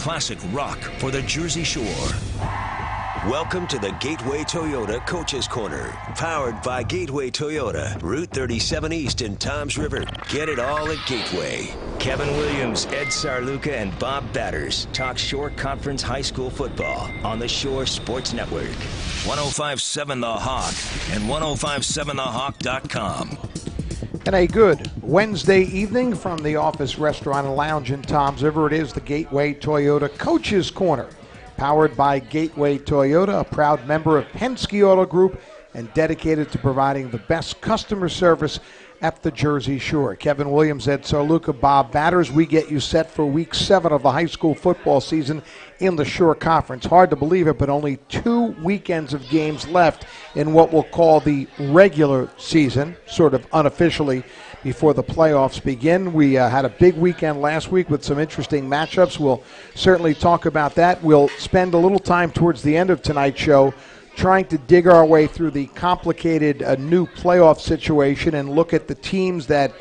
classic rock for the Jersey Shore. Welcome to the Gateway Toyota Coaches Corner, powered by Gateway Toyota, Route 37 East in Toms River. Get it all at Gateway. Kevin Williams, Ed Sarluca, and Bob Batters talk Shore Conference High School football on the Shore Sports Network. 105.7 The Hawk and 105.7thehawk.com. And a good Wednesday evening from the Office Restaurant and Lounge in Toms River. It is the Gateway Toyota Coaches Corner, powered by Gateway Toyota, a proud member of Penske Auto Group and dedicated to providing the best customer service at the Jersey Shore. Kevin Williams, Ed Sarluca, Bob Batters. We get you set for Week 7 of the high school football season in the Shore Conference. Hard to believe it, but only 2 weekends of games left in what we'll call the regular season, sort of unofficially, before the playoffs begin. We had a big weekend last week with some interesting matchups. We'll certainly talk about that. We'll spend a little time towards the end of tonight's show trying to dig our way through the complicated new playoff situation and look at the teams that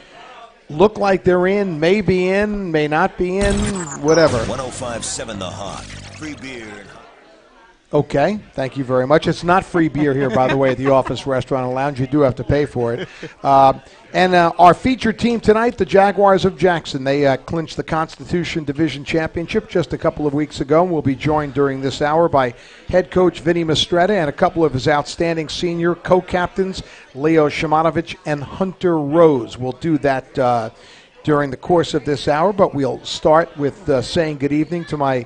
look like they're in, may be in, may not be in, whatever. 105.7 The Hawk. Free beer. Okay, thank you very much. It's not free beer here, by the way, at the Office Restaurant and Lounge. You do have to pay for it. And our featured team tonight, the Jaguars of Jackson. They clinched the Constitution Division Championship just a couple of weeks ago, and will be joined during this hour by head coach Vinny Mistretta and a couple of his outstanding senior co-captains, Leo Shimonovich and Hunter Rose. We'll do that during the course of this hour, but we'll start with saying good evening to my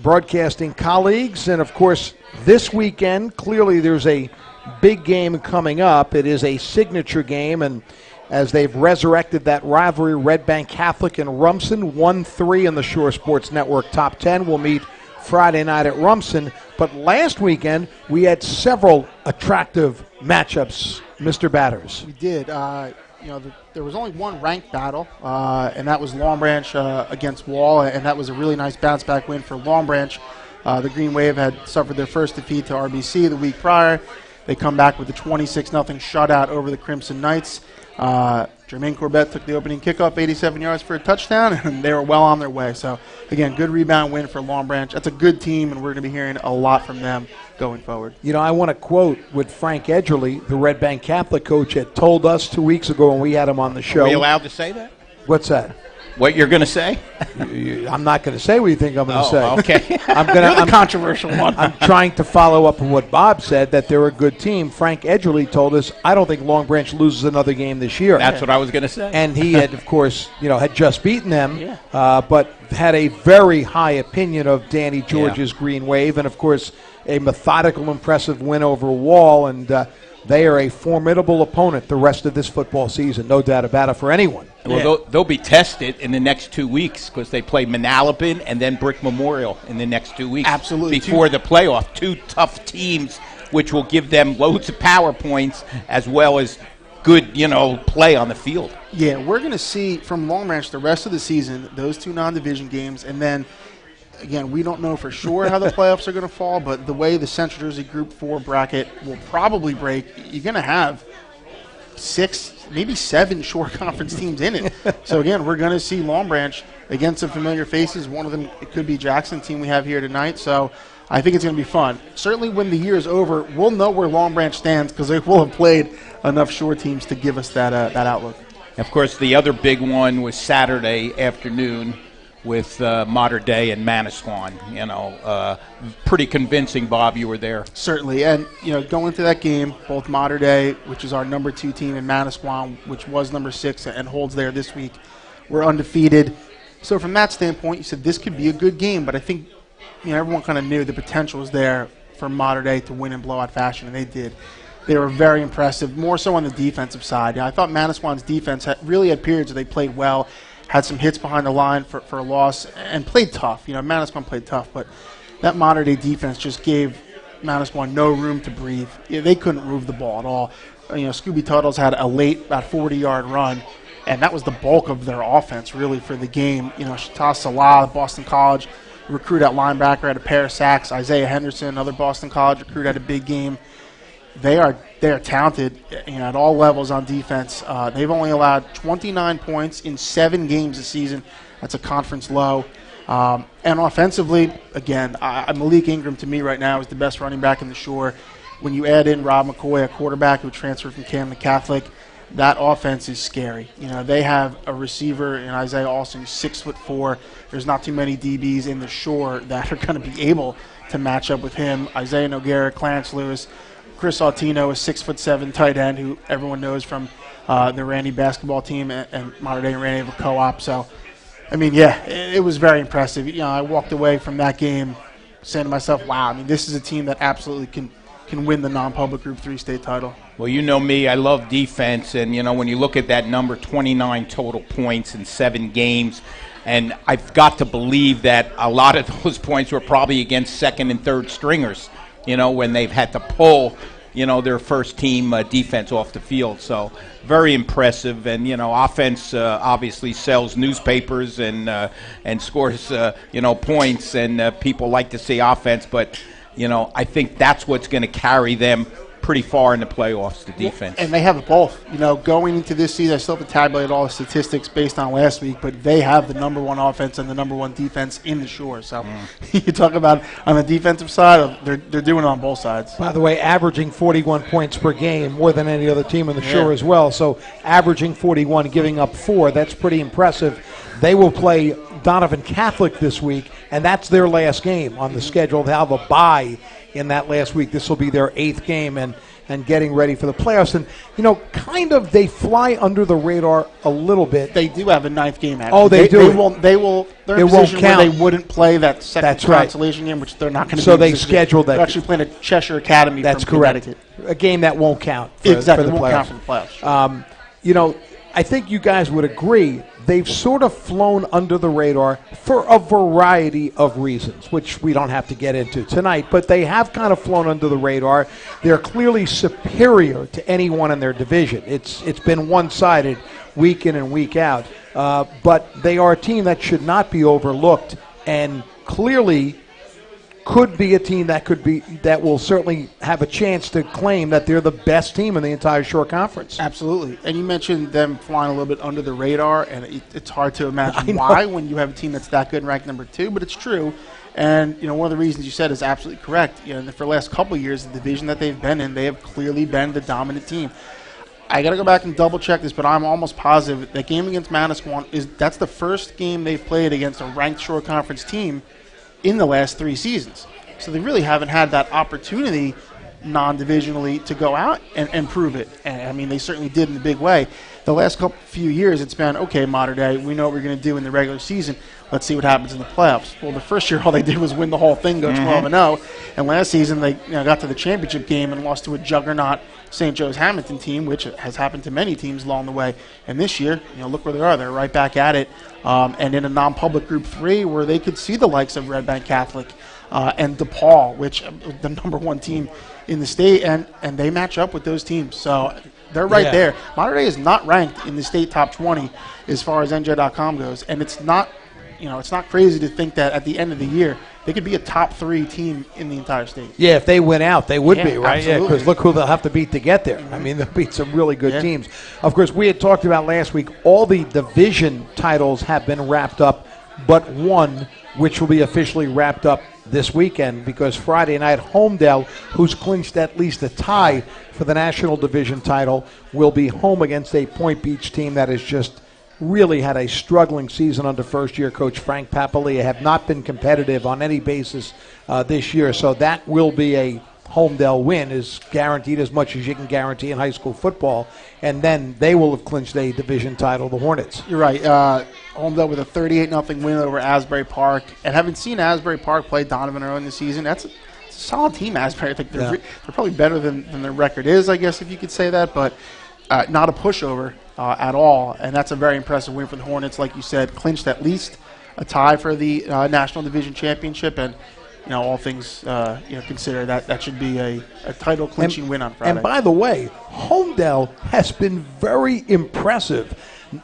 broadcasting colleagues. And, of course, this weekend, clearly there's a big game coming up. It is a signature game, and as they've resurrected that rivalry, Red Bank Catholic and Rumson, 1-3 in the Shore Sports Network Top 10, will meet Friday night at Rumson. But last weekend, we had several attractive matchups, Mr. Batters. We did. There was only one ranked battle, and that was Long Branch against Wall, and that was a really nice bounce-back win for Long Branch. The Green Wave had suffered their first defeat to RBC the week prior. They come back with a 26-0 shutout over the Crimson Knights. Jermaine Corbett took the opening kickoff, 87 yards for a touchdown, and they were well on their way. So, again, good rebound win for Long Branch. That's a good team, and we're going to be hearing a lot from them going forward. You know, I want to quote what Frank Edgerly, the Red Bank Catholic coach, had told us 2 weeks ago when we had him on the show. Are we allowed to say that? What's that? What you're going to say? I'm not going to say what you think I'm going to say. Okay. I'm the controversial one. I'm trying to follow up on what Bob said, that they're a good team. Frank Edgerly told us, I don't think Long Branch loses another game this year. That's what I was going to say. And he had, of course, had just beaten them, but had a very high opinion of Danny George's Green Wave, and, of course, a methodical, impressive win over Wall, and they are a formidable opponent the rest of this football season, no doubt about it for anyone. Well, they'll be tested in the next 2 weeks because they play Manalapan and then Brick Memorial in the next 2 weeks. Absolutely. Before the playoff. 2 tough teams, which will give them loads of power points as well as good, play on the field. Yeah, we're going to see from Long Branch the rest of the season, those 2 non-division games, and then again, we don't know for sure how the playoffs are going to fall, but the way the Central Jersey Group 4 bracket will probably break, you're going to have 6, maybe 7 Shore Conference teams in it. So, again, we're going to see Long Branch against some familiar faces. One of them, it could be Jackson, team we have here tonight. So I think it's going to be fun. Certainly when the year is over, we'll know where Long Branch stands because they will have played enough Shore teams to give us that outlook. Of course, the other big one was Saturday afternoon with Mater Dei and Manasquan. Pretty convincing, Bob. You were there. Certainly. And, going to that game, both Mater Dei, which is our number 2 team, and Manasquan, which was number 6 and holds there this week, were undefeated. So from that standpoint, you said this could be a good game, but I think everyone kind of knew the potential was there for Mater Dei to win in blowout fashion, and they did. They were very impressive, more so on the defensive side. I thought Manasquan's defense really had periods where they played well, had some hits behind the line for a loss, and played tough. Manasquan played tough, but that Mater Dei defense just gave Manasquan no room to breathe. They couldn't move the ball at all. Scooby Tuttles had a late, about 40-yard run, and that was the bulk of their offense, really, for the game. Shataz Salah, Boston College recruit at linebacker, had a pair of sacks. Isaiah Henderson, another Boston College recruit, had a big game. They are talented at all levels on defense. They've only allowed 29 points in 7 games this season. That's a conference low. And offensively, again, Malik Ingram to me right now is the best running back in the Shore. When you add in Rob McCoy, a quarterback who transferred from Camden Catholic, that offense is scary. They have a receiver in Isaiah Alston, 6'4". There's not too many DBs in the Shore that are going to be able to match up with him. Isaiah Noguera, Clarence Lewis, Chris Altino, a 6'7" tight end who everyone knows from the Randy basketball team and Mater Dei and Randy have a co-op. So, it was very impressive. I walked away from that game saying to myself, wow, this is a team that absolutely can win the non-public Group 3 state title. Well, you know me, I love defense, and when you look at that number, 29 total points in 7 games, and I've got to believe that a lot of those points were probably against second and third stringers, when they've had to pull, their first team defense off the field. So very impressive, and offense obviously sells newspapers and scores points, and people like to see offense, but I think that's what's going to carry them pretty far in the playoffs, the defense. And they have it both. Going into this season, I still have to tabulate all the statistics based on last week, but they have the number 1 offense and the number 1 defense in the Shore. So you talk about on the defensive side, they're doing it on both sides. By the way, averaging 41 points per game, more than any other team in the Shore as well. So averaging 41, giving up 4, that's pretty impressive. They will play Donovan Catholic this week, and that's their last game on the schedule. They'll have a bye in that last week. This will be their 8th game and getting ready for the playoffs. And, they fly under the radar a little bit. They do have a 9th game, actually. Oh, they do? They will. They're in a position where they wouldn't play that second That's right. consolation game, which they're not going to do. So they scheduled that. They're actually playing at Cheshire Academy That's from correct. Connecticut. A game that won't count for, exactly. for the won't playoffs. count for the playoffs. I think you guys would agree they've sort of flown under the radar for a variety of reasons, which we don't have to get into tonight, but they have kind of flown under the radar. They're clearly superior to anyone in their division. It's been one-sided week in and week out, but they are a team that should not be overlooked and clearly could be a team that will certainly have a chance to claim that they're the best team in the entire Shore Conference. Absolutely. And you mentioned them flying a little bit under the radar, and it's hard to imagine why when you have a team that's that good and ranked number 2, but it's true. And, one of the reasons you said is absolutely correct. For the last couple of years, the division that they've been in, they have clearly been the dominant team. I got to go back and double-check this, but I'm almost positive that game against Manasquan that's the first game they've played against a ranked Shore Conference team in the last 3 seasons. So they really haven't had that opportunity non-divisionally to go out and prove it. And, they certainly did in a big way. The last few years, it's been, okay, Mater Dei, we know what we're going to do in the regular season. Let's see what happens in the playoffs. Well, the first year, all they did was win the whole thing, go 12-0. And last season, they got to the championship game and lost to a juggernaut St. Joe's Hamilton team, which has happened to many teams along the way. And this year, look where they are. They're right back at it. And in a non-public Group 3 where they could see the likes of Red Bank Catholic and DePaul, which the number 1 team in the state, and they match up with those teams. So they're right there. Mater Dei is not ranked in the state top 20 as far as NJ.com goes, and it's not crazy to think that at the end of the year they could be a top 3 team in the entire state. Yeah, if they win out, they would be, right? Absolutely. Yeah, because look who they'll have to beat to get there. They'll beat some really good teams. Of course, we had talked about last week, all the division titles have been wrapped up, but one, which will be officially wrapped up this weekend, because Friday night, Homedale, who's clinched at least a tie for the national division title, will be home against a Point Beach team that has just really had a struggling season under first-year coach Frank Papalia, have not been competitive on any basis this year. So that will be a Homedale win, is guaranteed as much as you can guarantee in high school football. And then they will have clinched a division title, the Hornets. You're right. Homedale with a 38-0 win over Asbury Park. And having seen Asbury Park play Donovan early in the season, it's a solid team, Asbury. I think they're probably better than their record is, I guess, if you could say that. But not a pushover at all, and that's a very impressive win for the Hornets. Like you said, clinched at least a tie for the National Division Championship, and all things considered, that should be a title clinching win on Friday. And by the way, Homedale has been very impressive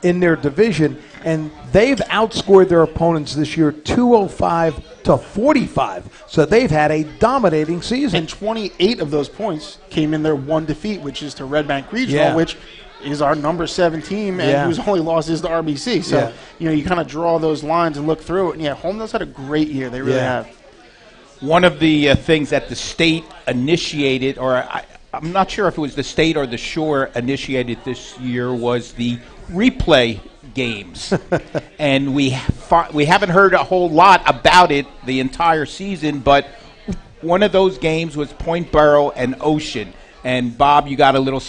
in their division, and they've outscored their opponents this year 205-45. So they've had a dominating season. And 28 of those points came in their one defeat, which is to Red Bank Regional, which is our number 7 team, and whose only loss is to RBC. So, you kind of draw those lines and look through it. And, Holmdel's had a great year. They really have. One of the things that the state initiated, or I'm not sure if it was the state or the Shore initiated this year, was the replay games. And we haven't heard a whole lot about it the entire season, but one of those games was Point Borough and Ocean. And, Bob, you got a little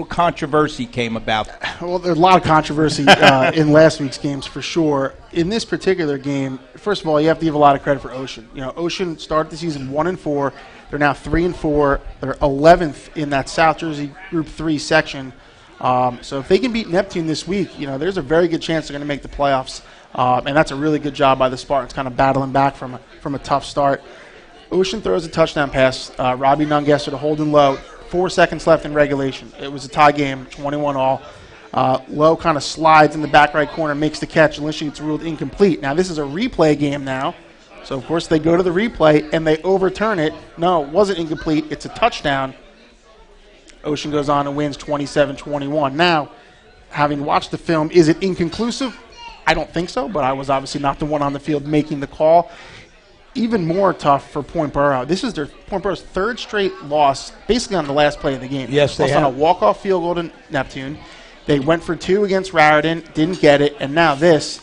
controversy came about. Well, there's a lot of controversy in last week's games for sure. In this particular game, first of all, you have to give a lot of credit for Ocean. Ocean started the season 1-4. They're now 3-4. They're 11th in that South Jersey Group 3 section. So if they can beat Neptune this week, there's a very good chance they're going to make the playoffs. And that's a really good job by the Spartans, kind of battling back from a tough start. Ocean throws a touchdown pass. Robbie Nungesser to Holden Lowe. 4 seconds left in regulation. It was a tie game, 21-all. Lowe kind of slides in the back right corner, makes the catch. Alicia gets ruled incomplete. Now, this is a replay game now. So, of course, they go to the replay, and they overturn it. No, it wasn't incomplete. It's a touchdown. Ocean goes on and wins 27-21. Now, having watched the film, is it inconclusive? I don't think so, but I was obviously not the one on the field making the call. Even more tough for Point Borough. This is Point Borough's 3rd straight loss, basically on the last play of the game. Yes, they lost on a walk-off field goal to Neptune. They went for 2 against Raritan, didn't get it, and now this.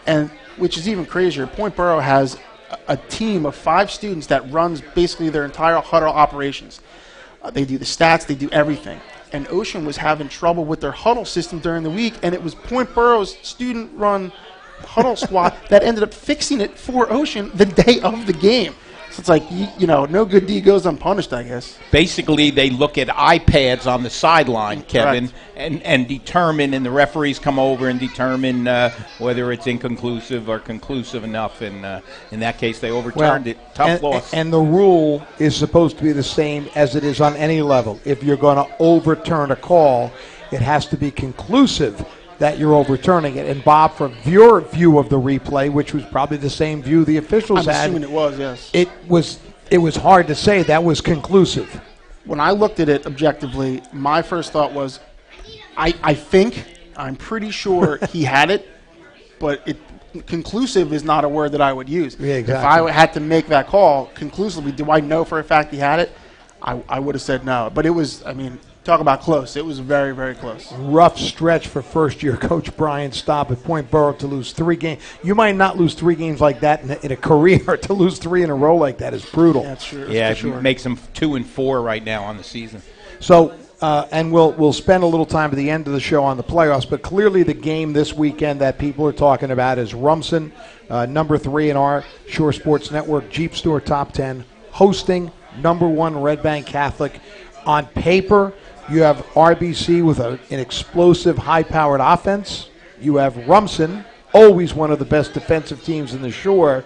And which is even crazier, Point Borough has a team of 5 students that runs basically their entire huddle operations. They do the stats, they do everything. And Ocean was having trouble with their huddle system during the week, and it was Point Borough's student-run huddle squad that ended up fixing it for Ocean the day of the game. So it's like, no good deed goes unpunished, I guess. Basically, they look at iPads on the sideline, Kevin, and determine, and the referees come over and determine whether it's inconclusive or conclusive enough. And in that case, they overturned it. Tough loss. And the rule is supposed to be the same as it is on any level. If you're going to overturn a call, it has to be conclusive that you're overturning it. And, Bob, from your view of the replay, which was probably the same view the officials had. I'm assuming it was, yes. It was hard to say that was conclusive. When I looked at it objectively, my first thought was, I'm pretty sure he had it, but conclusive is not a word that I would use. Yeah, exactly. If I had to make that call conclusively, do I know for a fact he had it? I would have said no. But it was, talk about close. It was very, very close. Rough stretch for first-year coach Brian Staub at Point Borough to lose 3 games. You might not lose 3 games like that in a career. To lose 3 in a row like that is brutal. That's true. Yeah, it makes them 2-4 right now on the season. So, and we'll spend a little time at the end of the show on the playoffs, but clearly the game this weekend that people are talking about is Rumson, number 3 in our Shore Sports Network Jeep Store Top 10, hosting number 1 Red Bank Catholic. On paper, you have RBC with an explosive, high-powered offense. You have Rumson, always one of the best defensive teams in the Shore.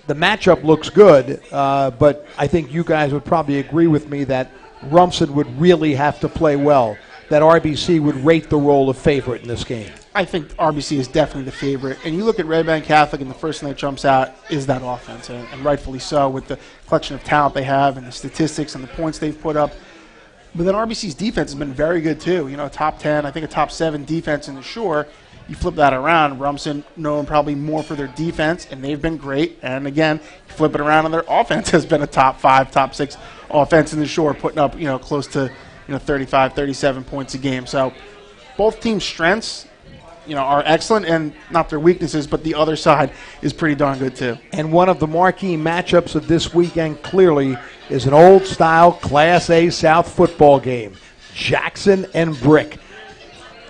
The matchup looks good, but I think you guys would probably agree with me that Rumson would really have to play well, that RBC would rate the role of favorite in this game. I think RBC is definitely the favorite. And you look at Red Bank Catholic, and the first thing that jumps out is that offense, and rightfully so, with the collection of talent they have and the statistics and the points they've put up. But then RBC's defense has been very good, too. Top 10, I think a top 7 defense in the Shore. You flip that around, Rumson known probably more for their defense, and they've been great. And, again, you flip it around, and their offense has been a top 5, top 6 offense in the Shore, putting up, close to, 35, 37 points a game. So both teams' strengths, are excellent, and not their weaknesses, but the other side is pretty darn good, too. And one of the marquee matchups of this weekend, clearly, is an old-style Class A South football game, Jackson and Brick.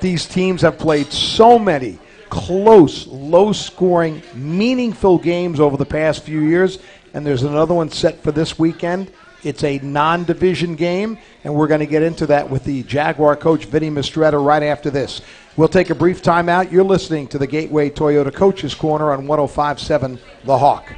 These teams have played so many close, low-scoring, meaningful games over the past few years, and there's another one set for this weekend. It's a non-division game, and we're going to get into that with the Jaguar coach, Vinny Mistretta, right after this. We'll take a brief timeout. You're listening to the Gateway Toyota Coaches Corner on 105.7 The Hawk.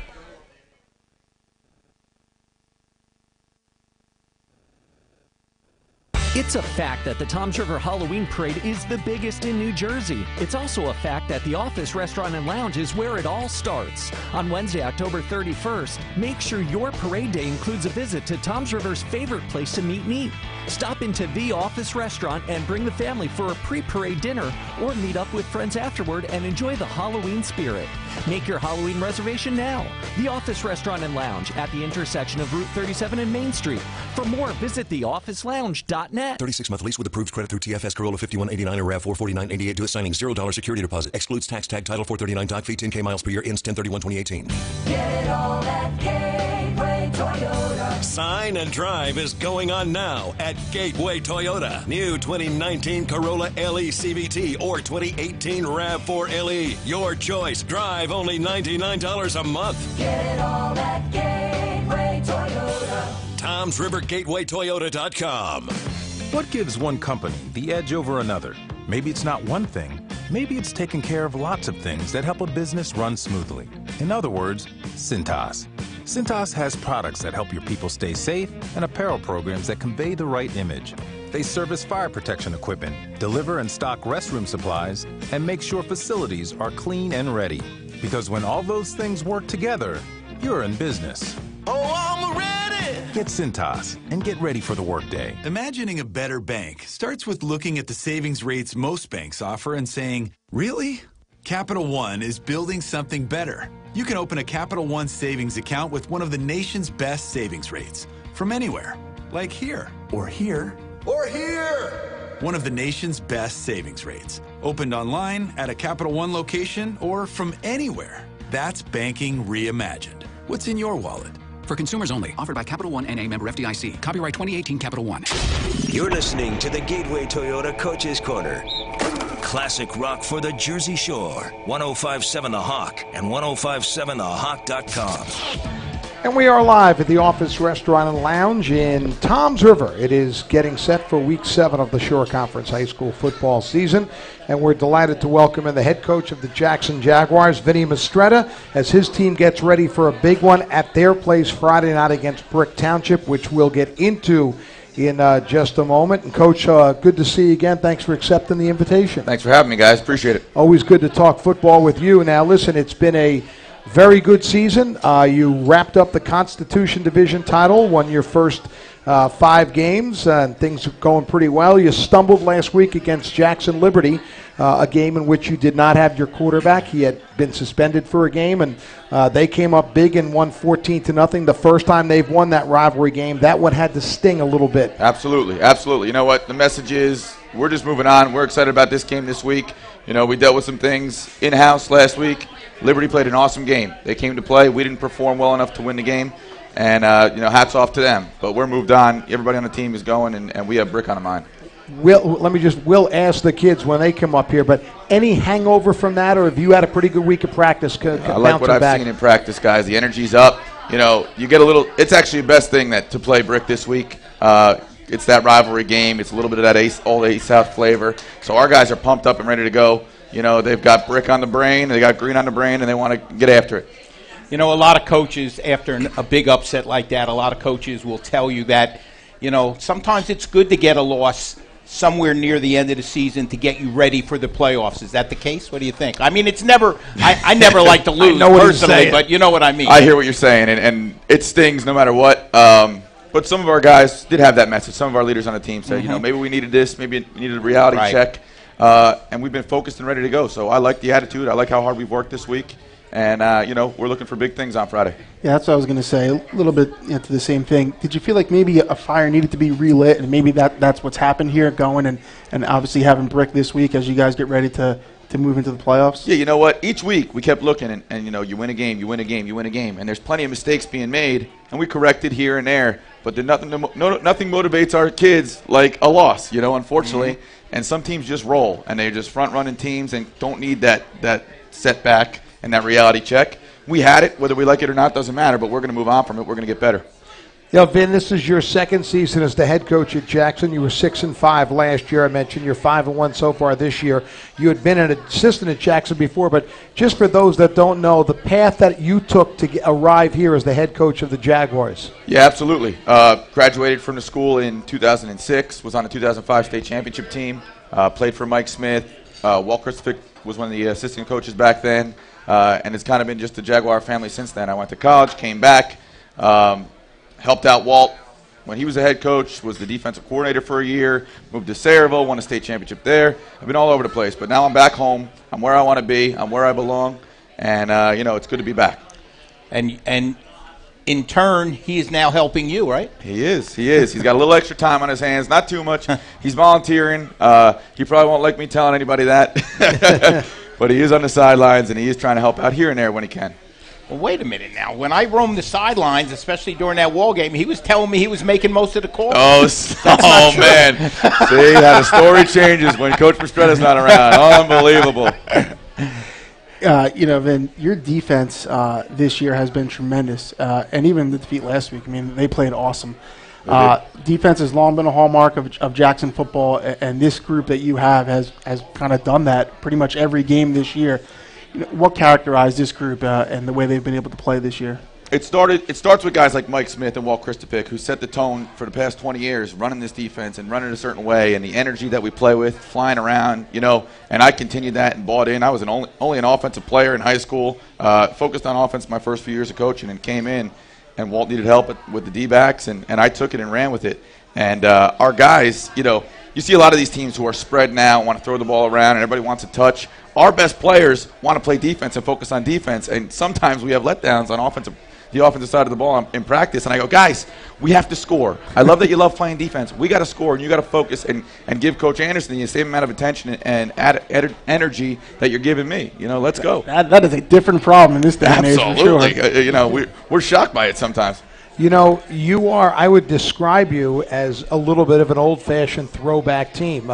It's a fact that the Toms River Halloween Parade is the biggest in New Jersey. It's also a fact that the Office Restaurant and Lounge is where it all starts. On Wednesday, October 31st, make sure your parade day includes a visit to Toms River's favorite place to meet and eat. Stop into the Office Restaurant and bring the family for a pre-parade dinner or meet up with friends afterward and enjoy the Halloween spirit. Make your Halloween reservation now. The Office Restaurant and Lounge at the intersection of Route 37 and Main Street. For more, visit theofficelounge.net. 36-month lease with approved credit through TFS Corolla 5189 or RAV 44988 to a signing. $0 security deposit. Excludes tax tag title 439 doc fee 10K miles per year. Ends 10/31/2018. Get it all at Gateway Toyota. Sign and Drive is going on now at Gateway Toyota. New 2019 Corolla LE CVT or 2018 RAV4 LE. Your choice. Drive only $99 a month. Get it all at Gateway Toyota. TomsRiverGatewayToyota.com. What gives one company the edge over another? Maybe it's not one thing. Maybe it's taking care of lots of things that help a business run smoothly. In other words, Cintas. Cintas has products that help your people stay safe and apparel programs that convey the right image. They service fire protection equipment, deliver and stock restroom supplies, and make sure facilities are clean and ready. Because when all those things work together, you're in business. Oh, I'm ready! Get Cintas and get ready for the workday. Imagining a better bank starts with looking at the savings rates most banks offer and saying, really? Capital One is building something better. You can open a Capital One savings account with one of the nation's best savings rates from anywhere, like here, or here, or here. One of the nation's best savings rates. Opened online, at a Capital One location, or from anywhere. That's banking reimagined. What's in your wallet? For consumers only. Offered by Capital One N.A. member FDIC. Copyright 2018 Capital One. You're listening to the Gateway Toyota Coach's Corner. Classic rock for the Jersey Shore. 105.7 The Hawk and 105.7thehawk.com. And we are live at the Office Restaurant and Lounge in Toms River. It is getting set for Week 7 of the Shore Conference High School football season. And we're delighted to welcome in the head coach of the Jackson Jaguars, Vinny Mistretta, as his team gets ready for a big one at their place Friday night against Brick Township, which we'll get into in just a moment. And Coach, good to see you again. Thanks for accepting the invitation. Thanks for having me, guys. Appreciate it. Always good to talk football with you. Now, listen, it's been a very good season. You wrapped up the Constitution Division title, won your first 5 games, and things are going pretty well. You stumbled last week against Jackson Liberty, a game in which you did not have your quarterback. He had been suspended for a game, and they came up big and won 14-0. The first time they've won that rivalry game, that one had to sting a little bit. Absolutely, absolutely. You know what? The message is we're just moving on. We're excited about this game this week. You know, we dealt with some things in-house last week. Liberty played an awesome game. They came to play. We didn't perform well enough to win the game. And, hats off to them. But we're moved on. Everybody on the team is going, and we have Brick on the mind. We'll ask the kids when they come up here, but any hangover from that, or have you had a pretty good week of practice? I like what I've seen in practice, guys. The energy's up. You know, you get a little – it's actually the best thing to play Brick this week. It's that rivalry game. It's a little bit of that old East South flavor. So our guys are pumped up and ready to go. You know, they've got Brick on the brain, they got Green on the brain, and they want to get after it. You know, a lot of coaches, after a big upset like that, a lot of coaches will tell you that, you know, sometimes it's good to get a loss somewhere near the end of the season to get you ready for the playoffs. Is that the case? What do you think? I mean, it's never – I never like to lose personally, but you know what I mean. I hear what you're saying, and it stings no matter what. But some of our guys did have that message. Some of our leaders on the team said, you know, maybe we needed this, maybe we needed a reality check. And we've been focused and ready to go. So I like the attitude. I like how hard we've worked this week. And, we're looking for big things on Friday. Yeah, that's what I was going to say. A little bit into the same thing. Did you feel like maybe a fire needed to be relit, and maybe that's what's happened here, going and obviously having Brick this week as you guys get ready to move into the playoffs? Yeah, you know what? Each week we kept looking, and you win a game, you win a game, you win a game. And there's plenty of mistakes being made, and we corrected here and there. But nothing motivates our kids like a loss, unfortunately. Mm-hmm. And some teams just roll, and they're just front-running teams and don't need that setback and that reality check. We had it. Whether we like it or not doesn't matter, but we're going to move on from it. We're going to get better. Yeah, Vin, this is your second season as the head coach at Jackson. You were 6-5 last year. I mentioned you're 5-1 so far this year. You had been an assistant at Jackson before, but just for those that don't know, the path that you took to arrive here as the head coach of the Jaguars. Yeah, absolutely. Graduated from the school in 2006, was on the 2005 state championship team, played for Mike Smith. Walt Christofic was one of the assistant coaches back then, and it's kind of been just the Jaguar family since then. I went to college, came back, helped out Walt when he was the head coach, was the defensive coordinator for a year, moved to Sayreville, won a state championship there. I've been all over the place, but now I'm back home. I'm where I want to be. I'm where I belong, and, it's good to be back. And in turn, he is now helping you, right? He is. He's got a little extra time on his hands, not too much. He's volunteering. He probably won't like me telling anybody that, but he is on the sidelines, and he is trying to help out here and there when he can. Well, wait a minute now. When I roamed the sidelines, especially during that Wall game, he was telling me he was making most of the calls. Oh man. See how the story changes when Coach Mistretta's not around. Unbelievable. Vin, your defense this year has been tremendous, and even the defeat last week. I mean, they played awesome. Defense has long been a hallmark of Jackson football, and this group that you have has kind of done that pretty much every game this year. What characterized this group and the way they've been able to play this year? It starts with guys like Mike Smith and Walt Christofic, who set the tone for the past 20 years, running this defense and running a certain way, and the energy that we play with, flying around, and I continued that and bought in. I was only an offensive player in high school, focused on offense my first few years of coaching, and came in, and Walt needed help with the D-backs, and I took it and ran with it. And our guys, you see a lot of these teams who are spread now, want to throw the ball around, and everybody wants to touch. Our best players want to play defense and focus on defense, and sometimes we have letdowns on the offensive side of the ball in practice, and I go, guys, we have to score. I love that you love playing defense. We got to score, and you got to focus and give Coach Anderson the same amount of attention and energy that you're giving me. Let's go. That is a different problem in this day and age, for sure. Absolutely. We're shocked by it sometimes. You are, I would describe you as a little bit of an old-fashioned throwback team.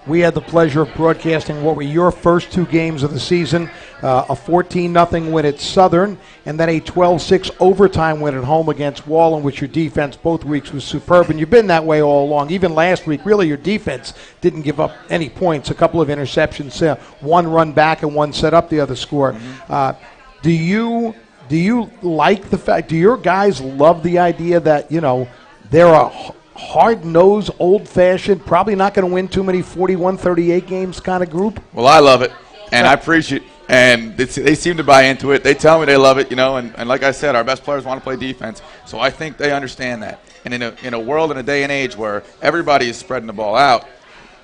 We had the pleasure of broadcasting what were your first two games of the season, a 14-0 win at Southern, and then a 12-6 overtime win at home against Wall, in which your defense both weeks was superb. And you've been that way all along. Even last week, really, your defense didn't give up any points. A couple of interceptions, one run back and one set up the other score. Mm-hmm. Do you like the fact, do your guys love the idea that, they're a hard-nosed, old-fashioned, probably not going to win too many 41-38 games kind of group? Well, I love it, and I appreciate it, and they seem to buy into it. They tell me they love it, and like I said, our best players want to play defense, so I think they understand that. And in a world, in a day and age where everybody is spreading the ball out,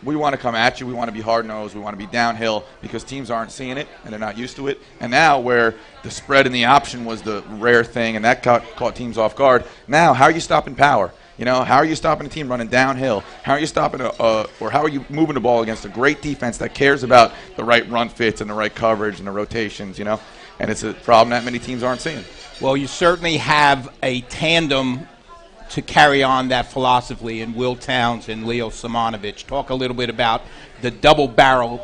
we want to come at you. We want to be hard-nosed. We want to be downhill because teams aren't seeing it and they're not used to it. And now where the spread and the option was the rare thing and that caught teams off guard, now how are you stopping power? How are you stopping a team running downhill? How are you stopping or how are you moving the ball against a great defense that cares about the right run fits and the right coverage and the rotations, And it's a problem that many teams aren't seeing. Well, you certainly have a tandem to carry on that philosophy in Will Towns and Leo Simonovich. Talk a little bit about the double barrel,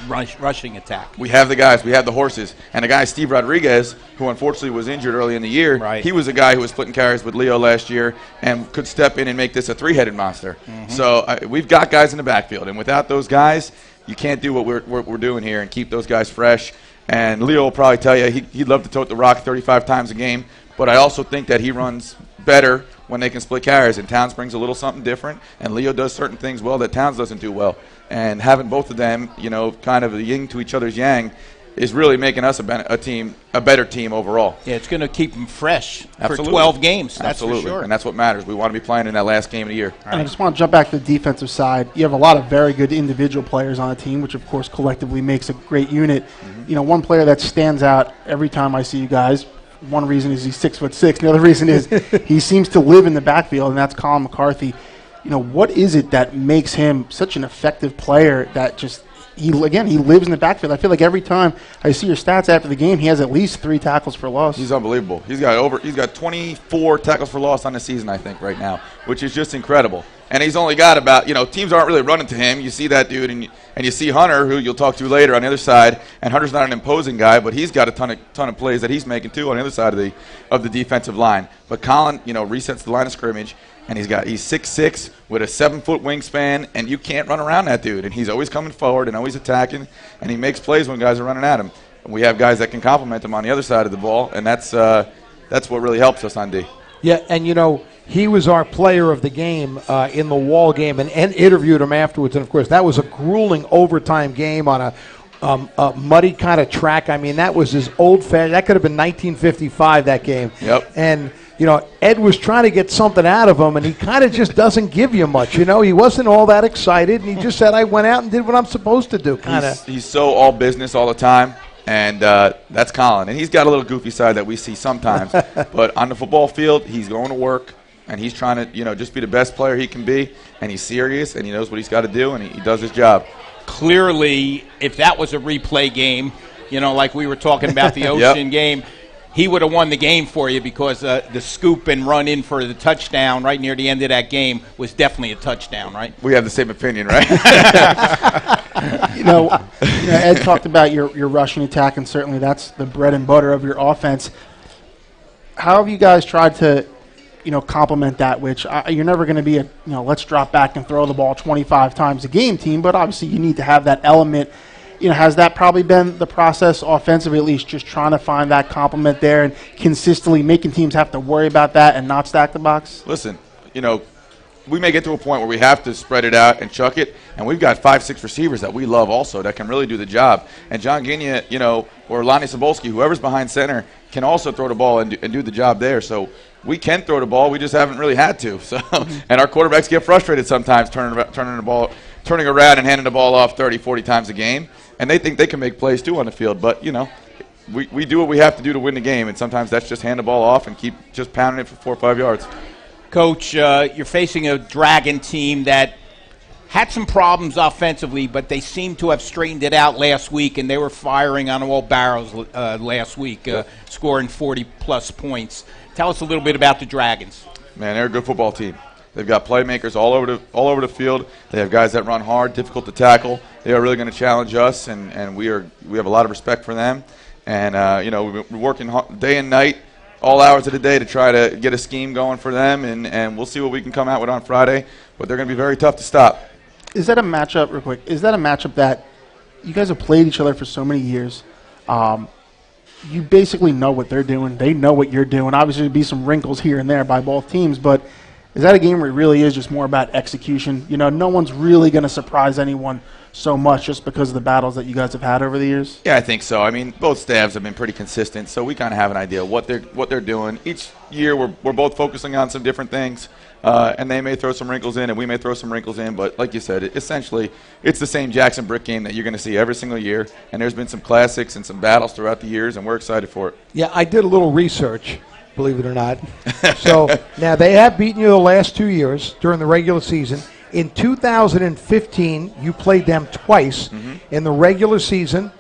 rushing attack. We have the guys. We have the horses. And the guy, Steve Rodriguez, who unfortunately was injured early in the year, right. He was a guy who was splitting carries with Leo last year and could step in and make this a three-headed monster. Mm-hmm. So we've got guys in the backfield. And without those guys, you can't do what we're doing here and keep those guys fresh. And Leo will probably tell you he'd love to tote the rock 35 times a game. But I also think that he runs better when they can split carries, and Towns brings a little something different, and Leo does certain things well that Towns doesn't do well. And having both of them, kind of a yin to each other's yang, is really making us a better team overall. Yeah, it's going to keep them fresh for 12 games. That's Absolutely. For sure. And that's what matters. We want to be playing in that last game of the year. And I just want to jump back to the defensive side. You have a lot of very good individual players on the team, which of course collectively makes a great unit. Mm-hmm. One player that stands out every time I see you guys, one reason is he's 6'6". The other reason is he seems to live in the backfield, and that's Colin McCarthy. What is it that makes him such an effective player that just he lives in the backfield? I feel like every time I see your stats after the game, he has at least 3 tackles for loss. He's unbelievable. He's got 24 tackles for loss on the season, I think, right now, which is just incredible. And he's only got about, teams aren't really running to him. You see that dude, and And you see Hunter, who you'll talk to later, on the other side, and Hunter's not an imposing guy, but he's got a ton of plays that he's making too on the other side of the defensive line. But Colin, resets the line of scrimmage, and he's 6'6" with a 7-foot wingspan, and you can't run around that dude. And he's always coming forward and always attacking, and he makes plays when guys are running at him. And we have guys that can complement him on the other side of the ball, and that's what really helps us on D. Yeah, and he was our player of the game in the Wall game, and interviewed him afterwards. And of course, that was a grueling overtime game on a muddy kind of track. I mean, that was his old-fashioned. That could have been 1955, that game. Yep. And Ed was trying to get something out of him, and he kind of just doesn't give you much. He wasn't all that excited, and he just said, "I went out and did what I'm supposed to do." Kind of. He's so all business all the time. And that's Colin. And he's got a little goofy side that we see sometimes. But on the football field, he's going to work, and he's trying to, just be the best player he can be. And he's serious, and he knows what he's got to do, and he does his job. Clearly, if that was a replay game, like we were talking about the Ocean game, he would have won the game for you, because the scoop and run in for the touchdown right near the end of that game was definitely a touchdown, right? We have the same opinion, right? Ed talked about your rushing attack, and certainly that's the bread and butter of your offense. How have you guys tried to, complement that? Which you're never going to be let's drop back and throw the ball 25 times a game team, but obviously you need to have that element. Has that probably been the process offensively, at least, just trying to find that complement there and consistently making teams have to worry about that and not stack the box? Listen, we may get to a point where we have to spread it out and chuck it, and we've got 5-6 receivers that we love also that can really do the job. And John Gigna, or Lonnie Sobolski, whoever's behind center, can also throw the ball and do the job there. So we can throw the ball. We just haven't really had to. So, and our quarterbacks get frustrated sometimes turning around and handing the ball off 30, 40 times a game. And they think they can make plays too on the field. But, we do what we have to do to win the game. And sometimes that's just hand the ball off and keep just pounding it for 4 or 5 yards. Coach, you're facing a Dragon team that had some problems offensively, but they seem to have straightened it out last week, and they were firing on all barrels last week, scoring 40-plus points. Tell us a little bit about the Dragons. Man, they're a good football team. They've got playmakers all over the field. They have guys that run hard, difficult to tackle. They are really going to challenge us, and we have a lot of respect for them. And we're working day and night, all hours of the day, to try to get a scheme going for them, and we'll see what we can come out with on Friday. But they're going to be very tough to stop. Is that a matchup, real quick? Is that a matchup that you guys have played each other for so many years? You basically know what they're doing. They know what you're doing. Obviously, there'll be some wrinkles here and there by both teams, but is that a game where it really is just more about execution? No one's really going to surprise anyone so much just because of the battles that you guys have had over the years? Yeah, I think so. I mean, both staffs have been pretty consistent, so we kind of have an idea what they're doing. Each year we're both focusing on some different things, and they may throw some wrinkles in and we may throw some wrinkles in, but like you said, essentially it's the same Jackson Brick game that you're going to see every single year, and there's been some classics and some battles throughout the years, and we're excited for it. Yeah, I did a little research, believe it or not. So now they have beaten you the last 2 years during the regular season. In 2015, you played them twice. Mm-hmm. In the regular season,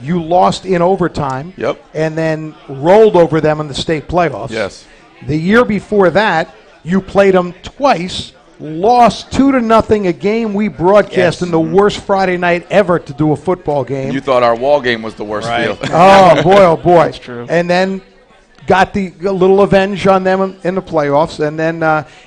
you lost in overtime. Yep. And then rolled over them in the state playoffs. Yes. The year before that, you played them twice, lost 2-0, a game we broadcast in the worst Friday night ever to do a football game. You thought our Wall game was the worst field. Oh, boy, oh, boy. That's true. And then got a little revenge on them in the playoffs. And then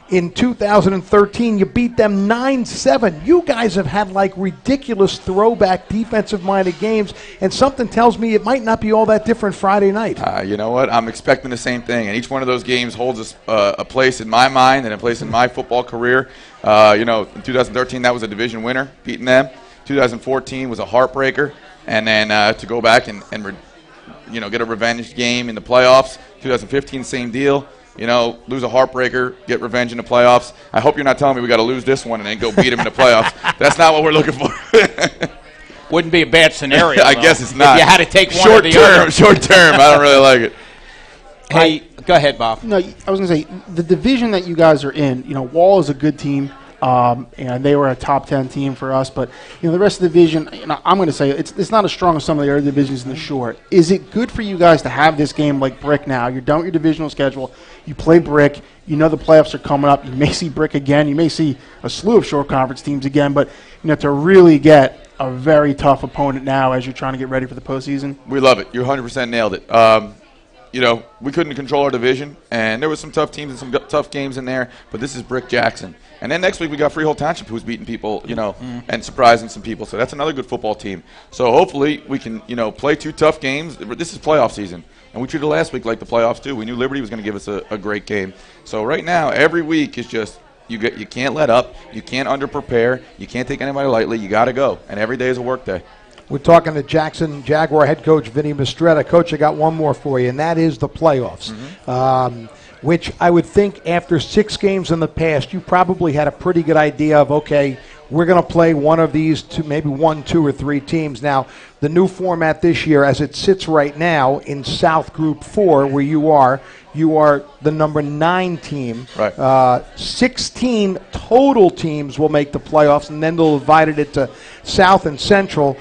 in 2013, you beat them 9-7. You guys have had, ridiculous throwback defensive-minded games, and something tells me it might not be all that different Friday night. You know what? I'm expecting the same thing, and each one of those games holds a place in my mind and a place in my football career. In 2013, that was a division winner, beating them. 2014 was a heartbreaker, and then to go back and get a revenge game in the playoffs. 2015, same deal. Lose a heartbreaker, get revenge in the playoffs. I hope you're not telling me we got to lose this one and then go beat them in the playoffs. That's not what we're looking for. Wouldn't be a bad scenario. I guess it's not. If you had to take one or the other. Short term, I don't really like it. Hey, go ahead, Bob. No, I was going to say, the division that you guys are in, Wall is a good team. And they were a top 10 team for us, but the rest of the division, I'm going to say it's not as strong as some of the other divisions in the short. Is it good for you guys to have this game like Brick now? You're done with your divisional schedule. You play Brick. The playoffs are coming up. You may see Brick again. You may see a slew of short conference teams again, but to really get a very tough opponent now as you're trying to get ready for the postseason? We love it. You 100% nailed it. We couldn't control our division, and there was some tough teams and some tough games in there, but this is Brick Jackson. And then next week we got Freehold Township, who's beating people, and surprising some people. So that's another good football team. So hopefully we can, play 2 tough games. This is playoff season, and we treated last week like the playoffs too. We knew Liberty was going to give us a great game. So right now, every week is just you can't let up, you can't under-prepare, you can't take anybody lightly. You got to go, and every day is a work day. We're talking to Jackson Jaguar head coach Vinny Mistretta. Coach, I got one more for you, and that is the playoffs, which I would think after 6 games in the past, you probably had a pretty good idea of, okay, we're going to play one of these two, maybe 1, 2, or 3 teams. Now, the new format this year, as it sits right now in South Group 4, where you are the number 9 team. Right. 16 total teams will make the playoffs, and then they'll divide it into South and Central.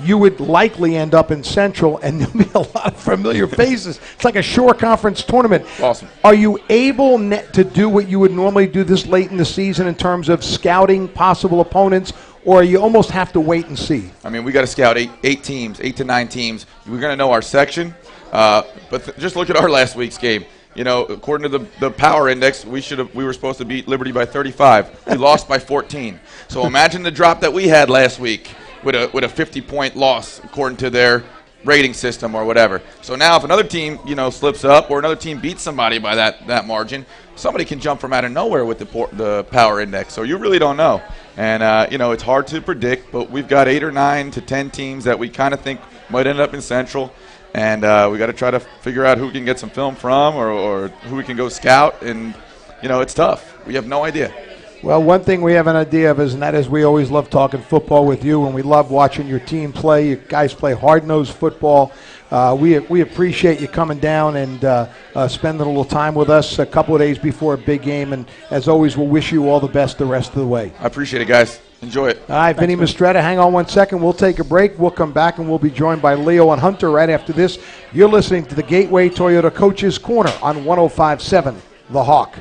You would likely end up in Central, and there'll be a lot of familiar faces. It's like a Shore Conference tournament. Awesome. Are you able to do what you would normally do this late in the season in terms of scouting possible opponents, or you almost have to wait and see? I mean, we got to scout 8 teams, 8 to 9 teams. We're going to know our section, but just look at our last week's game. According to the power index, we were supposed to beat Liberty by 35. We lost by 14. So imagine the drop that we had last week with a 50-point loss according to their rating system or whatever. So now if another team, slips up or another team beats somebody by that margin, somebody can jump from out of nowhere with the power index. So you really don't know. And, it's hard to predict, but we've got 8 or 9 to 10 teams that we kind of think might end up in Central. And we got to try to figure out who we can get some film from or who we can go scout. And, it's tough. We have no idea. Well, one thing we have an idea of is, and that is we always love talking football with you, and we love watching your team play. You guys play hard-nosed football. We appreciate you coming down and spending a little time with us a couple of days before a big game. And as always, we'll wish you all the best the rest of the way. I appreciate it, guys. Enjoy it. All right, Vinny Mistretta, hang on one second. We'll take a break. We'll come back, and we'll be joined by Leo and Hunter right after this. You're listening to the Gateway Toyota Coaches Corner on 105.7 The Hawk.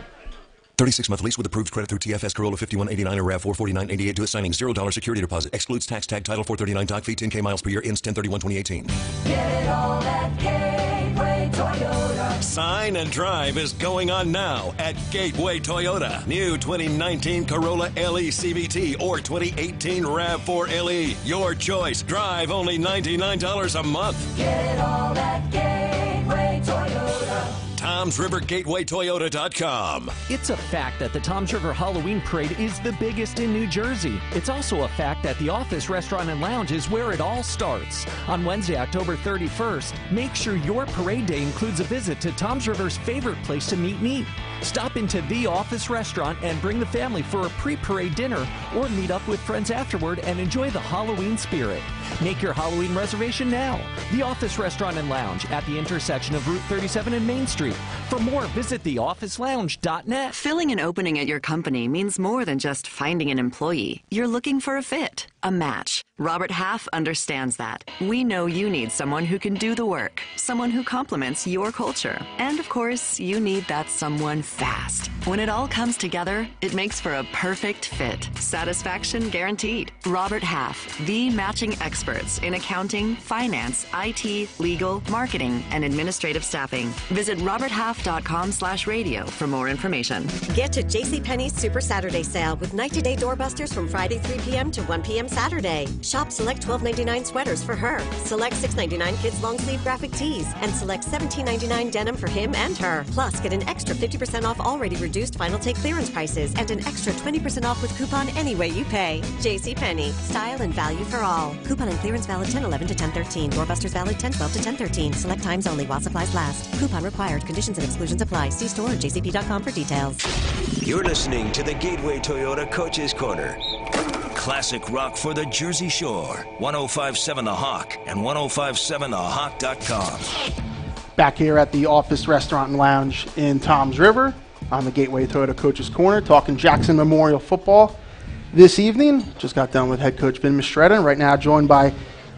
36-month lease with approved credit through TFS Corolla 5189 or RAV 44988 to a signing. $0 security deposit. Excludes tax tag title 439 doc fee 10K miles per year. Ends 10/31/2018. Get it all at Gateway Toyota. Sign and Drive is going on now at Gateway Toyota. New 2019 Corolla LE CVT or 2018 RAV4 LE. Your choice. Drive only $99 a month. Get it all at Gateway Toyota. TomsRiverGatewayToyota.com. It's a fact that the Toms River Halloween Parade is the biggest in New Jersey. It's also a fact that the Office Restaurant and Lounge is where it all starts. On Wednesday, October 31st, make sure your parade day includes a visit to Toms River's favorite place to meet. Stop into the Office Restaurant and bring the family for a pre-parade dinner or meet up with friends afterward and enjoy the Halloween spirit. Make your Halloween reservation now. The Office Restaurant and Lounge at the intersection of Route 37 and Main Street. For more, visit theofficelounge.net. Filling an opening at your company means more than just finding an employee. You're looking for a fit, a match. Robert Half understands that. We know you need someone who can do the work, someone who complements your culture. And of course, you need that someone fast. When it all comes together, it makes for a perfect fit. Satisfaction guaranteed. Robert Half, the matching experts in accounting, finance, IT, legal, marketing, and administrative staffing. Visit roberthalf.com/radio for more information. Get to JCPenney's Super Saturday Sale with night-to-day doorbusters from Friday 3 p.m. to 1 p.m. Saturday. Shop select $12.99 sweaters for her, select $6.99 kids long-sleeve graphic tees, and select $17.99 denim for him and her. Plus, get an extra 50% off already reduced Final Take clearance prices and an extra 20% off with coupon any way you pay. JCPenney, style and value for all. Coupon and clearance valid 10/11 to 10/13. Doorbusters valid 10/12 to 10/13. Select times only while supplies last. Coupon required. Conditions and exclusions apply. See store or jcp.com for details. You're listening to the Gateway Toyota Coaches Corner. Classic rock for the Jersey Shore. 105.7 The Hawk and 105.7thehawk.com. Back here at the Office Restaurant and Lounge in Toms River on the Gateway Toyota Coaches Corner, talking Jackson Memorial football this evening. Just got done with head coach Vin Mistretta, and right now joined by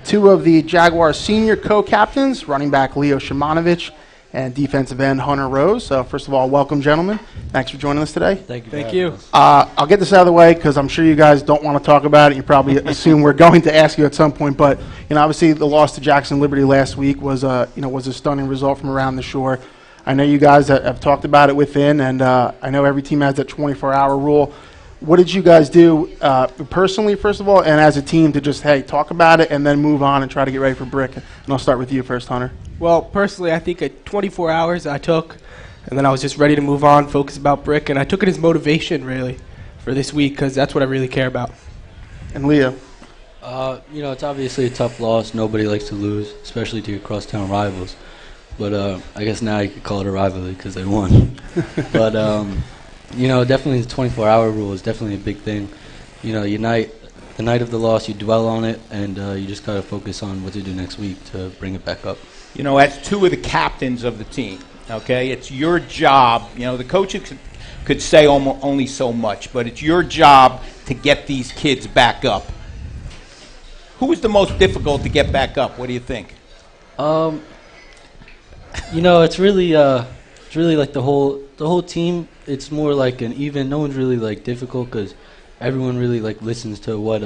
2 of the Jaguars' senior co-captains, running back Leo Shimonovich and defensive end Hunter Rose. First of all, welcome, gentlemen. Thanks for joining us today. Thank you. I'll get this out of the way because I'm sure you guys don't want to talk about it. You probably assume we're going to ask you at some point, but obviously the loss to Jackson Liberty last week was a stunning result from around the shore. I know you guys have talked about it within, and I know every team has that 24-hour rule. What did you guys do personally, first of all, and as a team to just, talk about it and then move on and try to get ready for Brick? And I'll start with you first, Hunter. Well, personally, I think at 24 hours I took, and then I was just ready to move on, focus about Brick, and I took it as motivation, really, for this week because that's what I really care about. And Leo? It's obviously a tough loss. Nobody likes to lose, especially to your crosstown rivals. But I guess now you could call it a rivalry because they won. But, definitely the 24-hour rule is definitely a big thing. The night of the loss, you dwell on it, and you just got to focus on what to do next week to bring it back up. As two of the captains of the team, okay, it's your job. The coaches could say only so much, but it's your job to get these kids back up. Who was the most difficult to get back up? What do you think? It's really like the whole team. It's more like an even. No one's really like difficult because everyone really like listens to what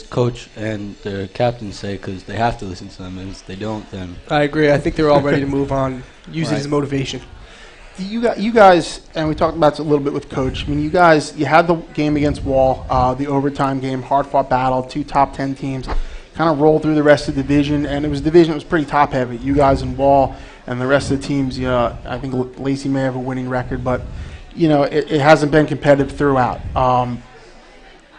coach and the captain say because they have to listen to them. And if they don't, then I agree. I think they're all ready to move on. Use it as motivation. You guys, and we talked about this a little bit with Coach. You had the game against Wall, the overtime game, hard-fought battle, 2 top 10 teams. Kind of rolled through the rest of the division, and it was a division that was pretty top-heavy. You guys and Wall and the rest of the teams, I think Lacey may have a winning record, but, it hasn't been competitive throughout.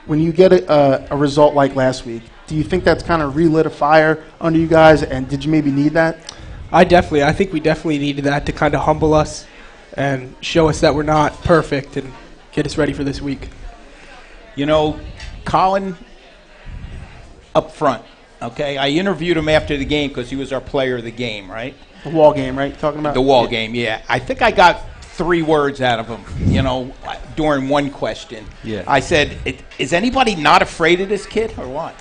When you get a result like last week, do you think that's kind of relit a fire under you guys, and did you maybe need that? I think we definitely needed that to kind of humble us and show us that we're not perfect and get us ready for this week. Colin up front, okay? I interviewed him after the game because he was our player of the game, right? The Wall game, right? You're talking about? The Wall game, yeah. I think I got 3 words out of him, during one question. Yeah. I said, is anybody not afraid of this kid or what?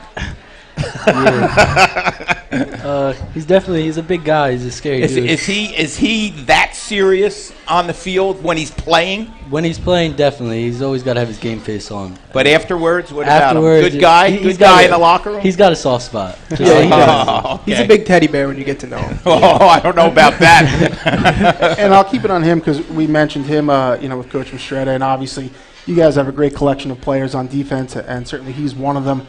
He's a big guy. He's a scary dude. Is he that serious on the field when he's playing? When he's playing, definitely. He's always got to have his game face on. But afterwards, what about him? Good guy? Good guy in the locker room? He's got a soft spot. Okay. He's a big teddy bear when you get to know him. I don't know about that. And I'll keep it on him because we mentioned him, with Coach Mistretta, and obviously you guys have a great collection of players on defense, and certainly he's one of them.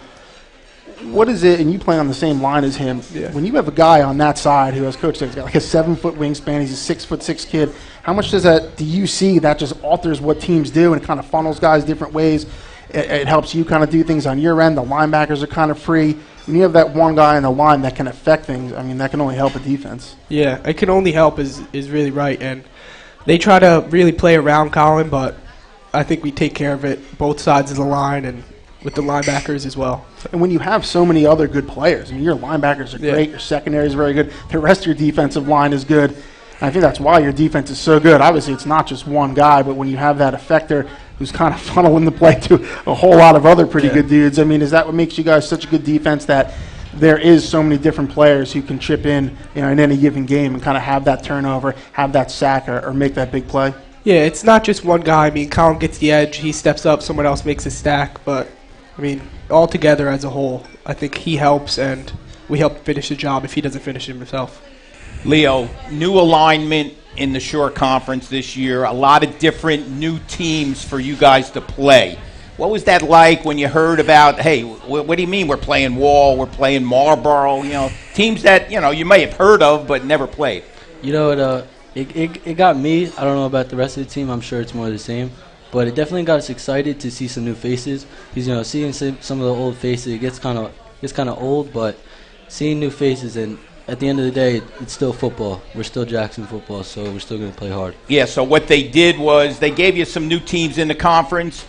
What is it, and you play on the same line as him, when you have a guy on that side who, as Coach said, he's got like a 7-foot wingspan, he's a 6'6" kid, how much do you see that just alters what teams do and it kind of funnels guys different ways? It helps you kind of do things on your end. The linebackers are kind of free. When you have that one guy in the line that can affect things, that can only help a defense. Yeah, it can only help is really right, and they try to really play around Colin, but I think we take care of it, both sides of the line, and with the linebackers as well. And when you have so many other good players, your linebackers are great, your secondary is very good, the rest of your defensive line is good. And I think that's why your defense is so good. Obviously, it's not just one guy, but when you have that effector who's kind of funneling the play to a whole lot of other pretty good dudes, is that what makes you guys such a good defense, that there is so many different players who can chip in, in any given game and kind of have that turnover, have that sack, or make that big play? Yeah, it's not just one guy. Colin gets the edge, he steps up, someone else makes a stack, but all together as a whole, I think he helps, and we help finish the job if he doesn't finish it himself. Leo, new alignment in the Shore Conference this year, a lot of different new teams for you guys to play. What was that like when you heard about, hey, what do you mean we're playing Wall, we're playing Marlboro, teams that, you may have heard of but never played? It got me. I don't know about the rest of the team. I'm sure it's more of the same. But it definitely got us excited to see some new faces. Because, seeing some of the old faces, it gets kind of old, but seeing new faces, and at the end of the day, it's still football. We're still Jackson football, so we're still going to play hard. Yeah, so what they did was they gave you some new teams in the conference.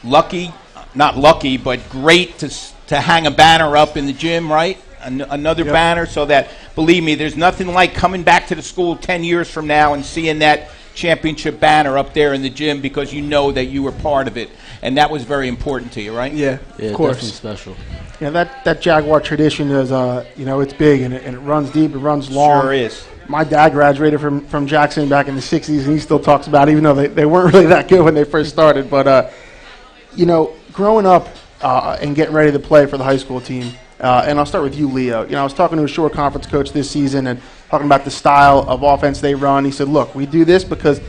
Not lucky, but great to hang a banner up in the gym, right? Another banner, so that, believe me, there's nothing like coming back to the school 10 years from now and seeing that championship banner up there in the gym because you know that you were part of it. and that was very important to you, right? Yeah, Yeah, of course. definitely special. Yeah, that Jaguar tradition is, it's big and it runs deep, it runs long. Sure is. My dad graduated from Jackson back in the 60s, and he still talks about it, even though they weren't really that good when they first started. But, growing up and getting ready to play for the high school team, and I'll start with you, Leo. I was talking to a Shore Conference coach this season and talking about the style of offense they run. He said, look, we do this because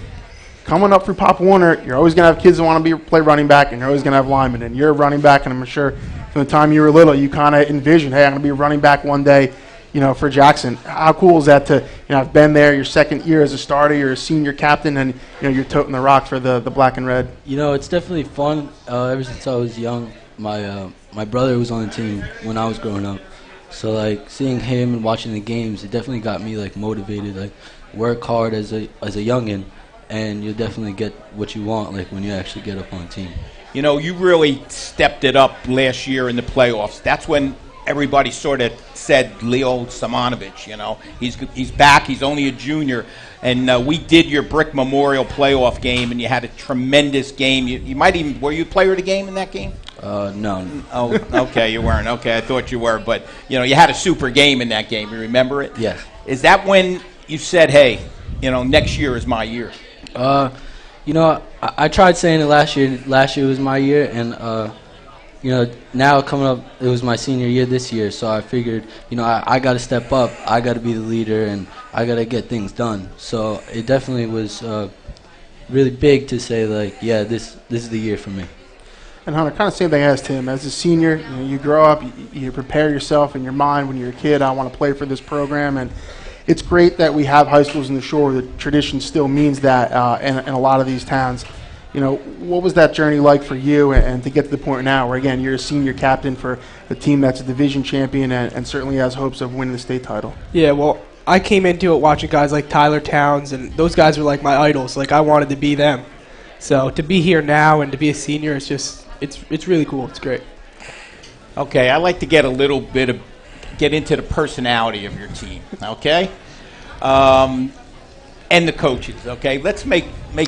coming up through Pop Warner, you're always going to have kids that want to play running back, and you're always going to have linemen. And you're a running back, and I'm sure from the time you were little, you kind of envisioned, hey, I'm going to be a running back one day, for Jackson. How cool is that to, have been there your second year as a starter, you're a senior captain, and, you're toting the rock for the black and red? It's definitely fun. Ever since I was young, my brother was on the team when I was growing up. So, seeing him and watching the games, it definitely got me, motivated. Work hard as a youngin', and you'll definitely get what you want, when you actually get up on the team. You really stepped it up last year in the playoffs. That's when everybody sort of said Leo Simonovich, he's back, he's only a junior. And we did your Brick Memorial playoff game, and you had a tremendous game. You might even, were you a player of the game in that game? No. Oh, okay, you weren't. Okay, I thought you were. But, you had a super game in that game. You remember it? Yes. Is that when you said, hey, next year is my year? I tried saying it last year. Last year was my year, and now coming up, it was my senior year this year. So I figured, I got to step up. I got to be the leader, and I got to get things done. So it definitely was really big to say, this is the year for me. And Hunter, kind of same thing as Tim. As a senior, you grow up, you prepare yourself in your mind when you're a kid. I want to play for this program, and it's great that we have high schools in the Shore. The tradition still means that in a lot of these towns. What was that journey like for you, and to get to the point now where, again, you're a senior captain for a team that's a division champion and certainly has hopes of winning the state title? Yeah, well, I came into it watching guys like Tyler Towns, and those guys were like my idols. I wanted to be them. So to be here now and to be a senior, it's just it's really cool. It's great. Okay, I'd like to get into the personality of your team, okay? And the coaches, okay? Let's make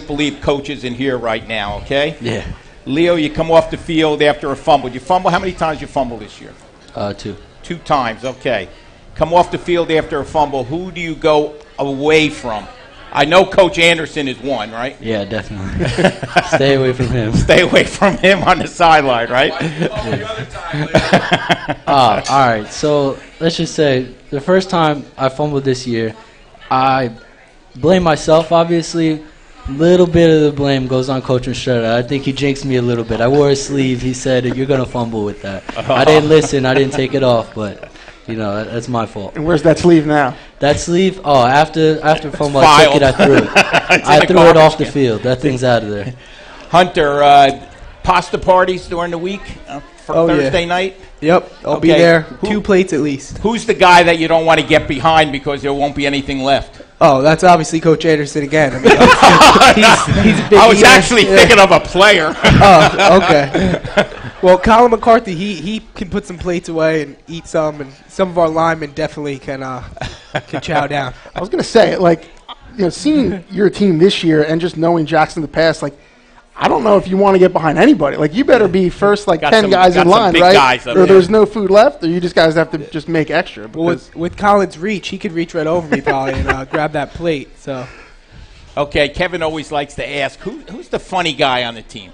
believe coaches in here right now, okay? Yeah. Leo, you come off the field after a fumble. You fumble? How many times you fumble this year? 2. 2 times, okay. Come off the field after a fumble. Who do you go away from? I know Coach Anderson is one, right? Yeah, definitely. Stay away from him. Stay away from him on the sideline, right? All right. So let's just say the first time I fumbled this year, I blame myself, obviously. A little bit of the blame goes on Coach Estrada. I think he jinxed me a little bit. I wore a sleeve. He said, you're going to fumble with that. I didn't listen. I didn't take it off, but... that's my fault. And where's that sleeve now? That sleeve? Oh, after fumble, I took it, I threw it. I threw it off the field. That thing's out of there. Hunter, pasta parties during the week for Thursday night? Yep, I'll be there. 2 plates at least. Who's the guy that you don't want to get behind because there won't be anything left? Oh, that's obviously Coach Anderson again. I mean, he's a big I was actually thinking of a player. Oh, okay. Well, Colin McCarthy, he can put some plates away and eat some, and some of our linemen definitely can chow down. I was going to say, seeing your team this year and just knowing Jackson in the past, I don't know if you want to get behind anybody. You better be first, 10 guys in line, right? Or there's no food left, or you just guys have to just make extra. Well, with Colin's reach, he could reach right over me probably and grab that plate. So, okay, Kevin always likes to ask, who's the funny guy on the team?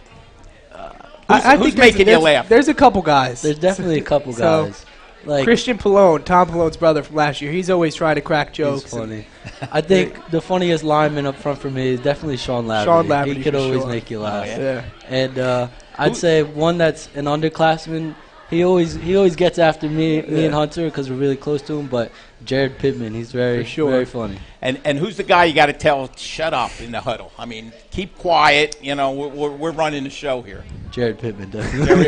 Who's making you laugh? There's a couple guys. There's definitely a couple guys. Christian Pallone, Tom Pallone's brother from last year. He's always trying to crack jokes. He's funny. I think the funniest lineman up front for me is definitely Sean Laverty. Sean Laverty, he could always make you laugh. Oh, yeah. And I'd say one that's an underclassman. He always gets after me and Hunter because we're really close to him. But Jared Pittman, he's very funny. And who's the guy you got to tell shut up in the huddle? I mean, keep quiet. We're running the show here. Jared Pittman, definitely.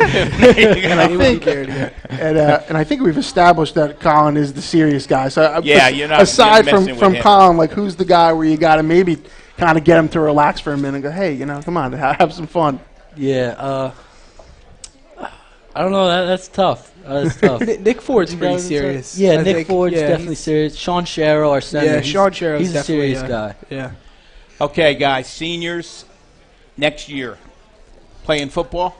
And I think we've established that Colin is the serious guy. So you're not aside from Colin, who's the guy where you got to maybe kind of get him to relax for a minute and go, hey, come on, have some fun. Yeah. I don't know. That's tough. That's tough. Nick Ford's pretty serious. Yeah, Nick Ford's definitely serious. Sean Sharrow, our center. Yeah, Sean Sharrow's he's a serious guy. Yeah. Okay, guys, seniors next year. playing football?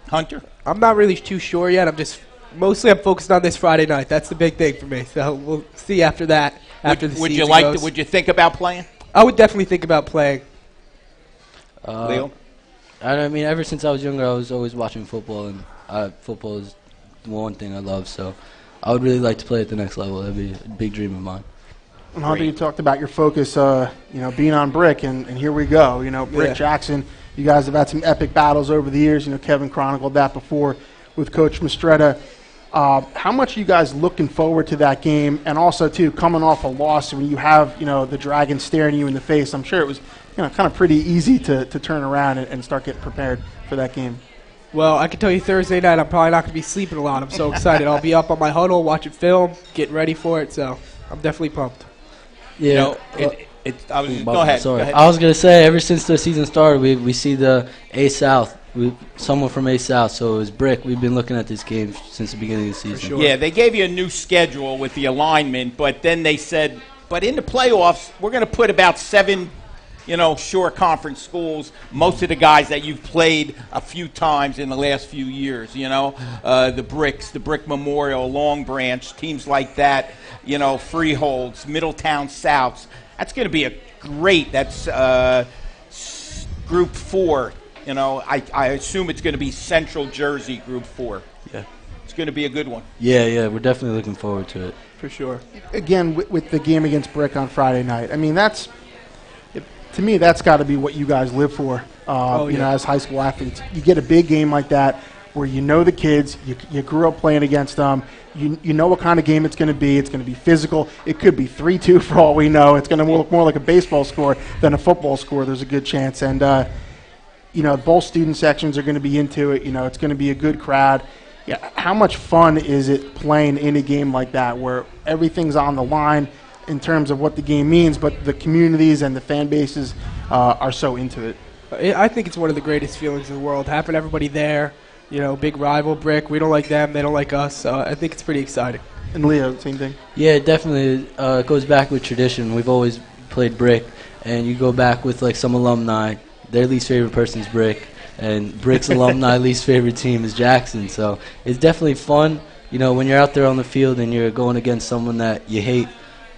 Hunter? I'm not really too sure yet. I'm focused on this Friday night. That's the big thing for me. So we'll see after that. Would you think about playing? I would definitely think about playing. Leo? I mean, ever since I was younger, I was always watching football, and football is the one thing I love. So I would really like to play at the next level. That'd be a big dream of mine. And Hunter, you talked about your focus, being on Brick, and here we go. Brick Jackson, you guys have had some epic battles over the years. Kevin chronicled that before with Coach Mistretta. How much are you guys looking forward to that game? And also, too, coming off a loss, when you have, the Dragons staring you in the face, I'm sure it was, kind of pretty easy to turn around and start getting prepared for that game. Well, I can tell you Thursday night I'm probably not going to be sleeping a lot. I'm so excited. I'll be up on my huddle, watching film, getting ready for it. So I'm definitely pumped. Yeah. Go ahead. Sorry. Go ahead. I was going to say, ever since the season started, we see the A South. Someone from A South, so it was Brick. We've been looking at this game since the beginning of the season. Sure. Yeah, they gave you a new schedule with the alignment, but then they said, but in the playoffs, we're going to put about 7, shore conference schools, most of the guys that you've played a few times in the last few years, the Bricks, the Brick Memorial, Long Branch, teams like that, Freeholds, Middletown Souths. That's going to be that's Group 4. I assume it's going to be Central Jersey Group 4. Yeah. It's going to be a good one. Yeah, we're definitely looking forward to it. For sure. Again, with the game against Brick on Friday night, I mean, to me, that's got to be what you guys live for, as high school athletes. You get a big game like that where the kids, you grew up playing against them, you know what kind of game it's going to be. It's going to be physical. It could be 3-2 for all we know. It's going to look more like a baseball score than a football score. There's a good chance. And, both student sections are going to be into it. It's going to be a good crowd. Yeah, how much fun is it playing in a game like that where everything's on the line in terms of what the game means, but the communities and the fan bases are so into it? I think it's one of the greatest feelings in the world. Having everybody there, big rival Brick. We don't like them. They don't like us. So I think it's pretty exciting. And Leo, same thing? Yeah, definitely. It goes back with tradition. We've always played Brick, and you go back with some alumni. Their least favorite person is Brick, and Brick's alumni least favorite team is Jackson. So it's definitely fun. When you're out there on the field and you're going against someone that you hate,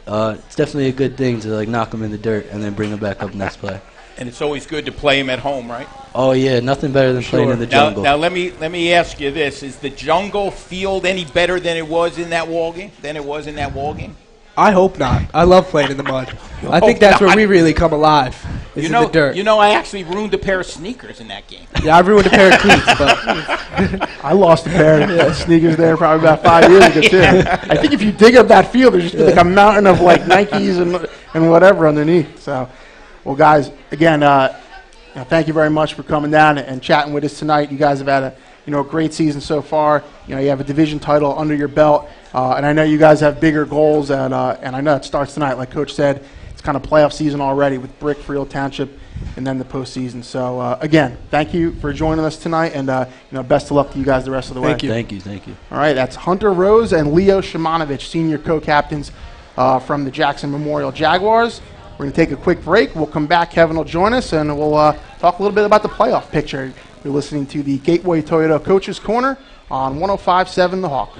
it's definitely a good thing to knock them in the dirt and then bring them back up next play. And it's always good to play them at home, right? Oh yeah, nothing better than playing in the jungle. Now let me ask you this: is the jungle field any better than it was in that wall game? I hope not. I love playing in the mud. I think that's where we really come alive. In the dirt. I actually ruined a pair of sneakers in that game. Yeah, I ruined a pair of cleats, but I lost a pair of sneakers there probably about 5 years ago too. I think if you dig up that field, there's just a mountain of Nikes and whatever underneath. So, well, guys, again, thank you very much for coming down and chatting with us tonight. You guys have had a great season so far. You have a division title under your belt. And I know you guys have bigger goals, and I know it starts tonight. Like Coach said, it's kind of playoff season already with Brick, Freehold Township, and then the postseason. So, again, thank you for joining us tonight, and best of luck to you guys the rest of the way. Thank you. All right, that's Hunter Rose and Leo Shimanovich, senior co-captains from the Jackson Memorial Jaguars. We're going to take a quick break. We'll come back. Kevin will join us, and we'll talk a little bit about the playoff picture. You're listening to the Gateway Toyota Coaches Corner on 105.7 The Hawk.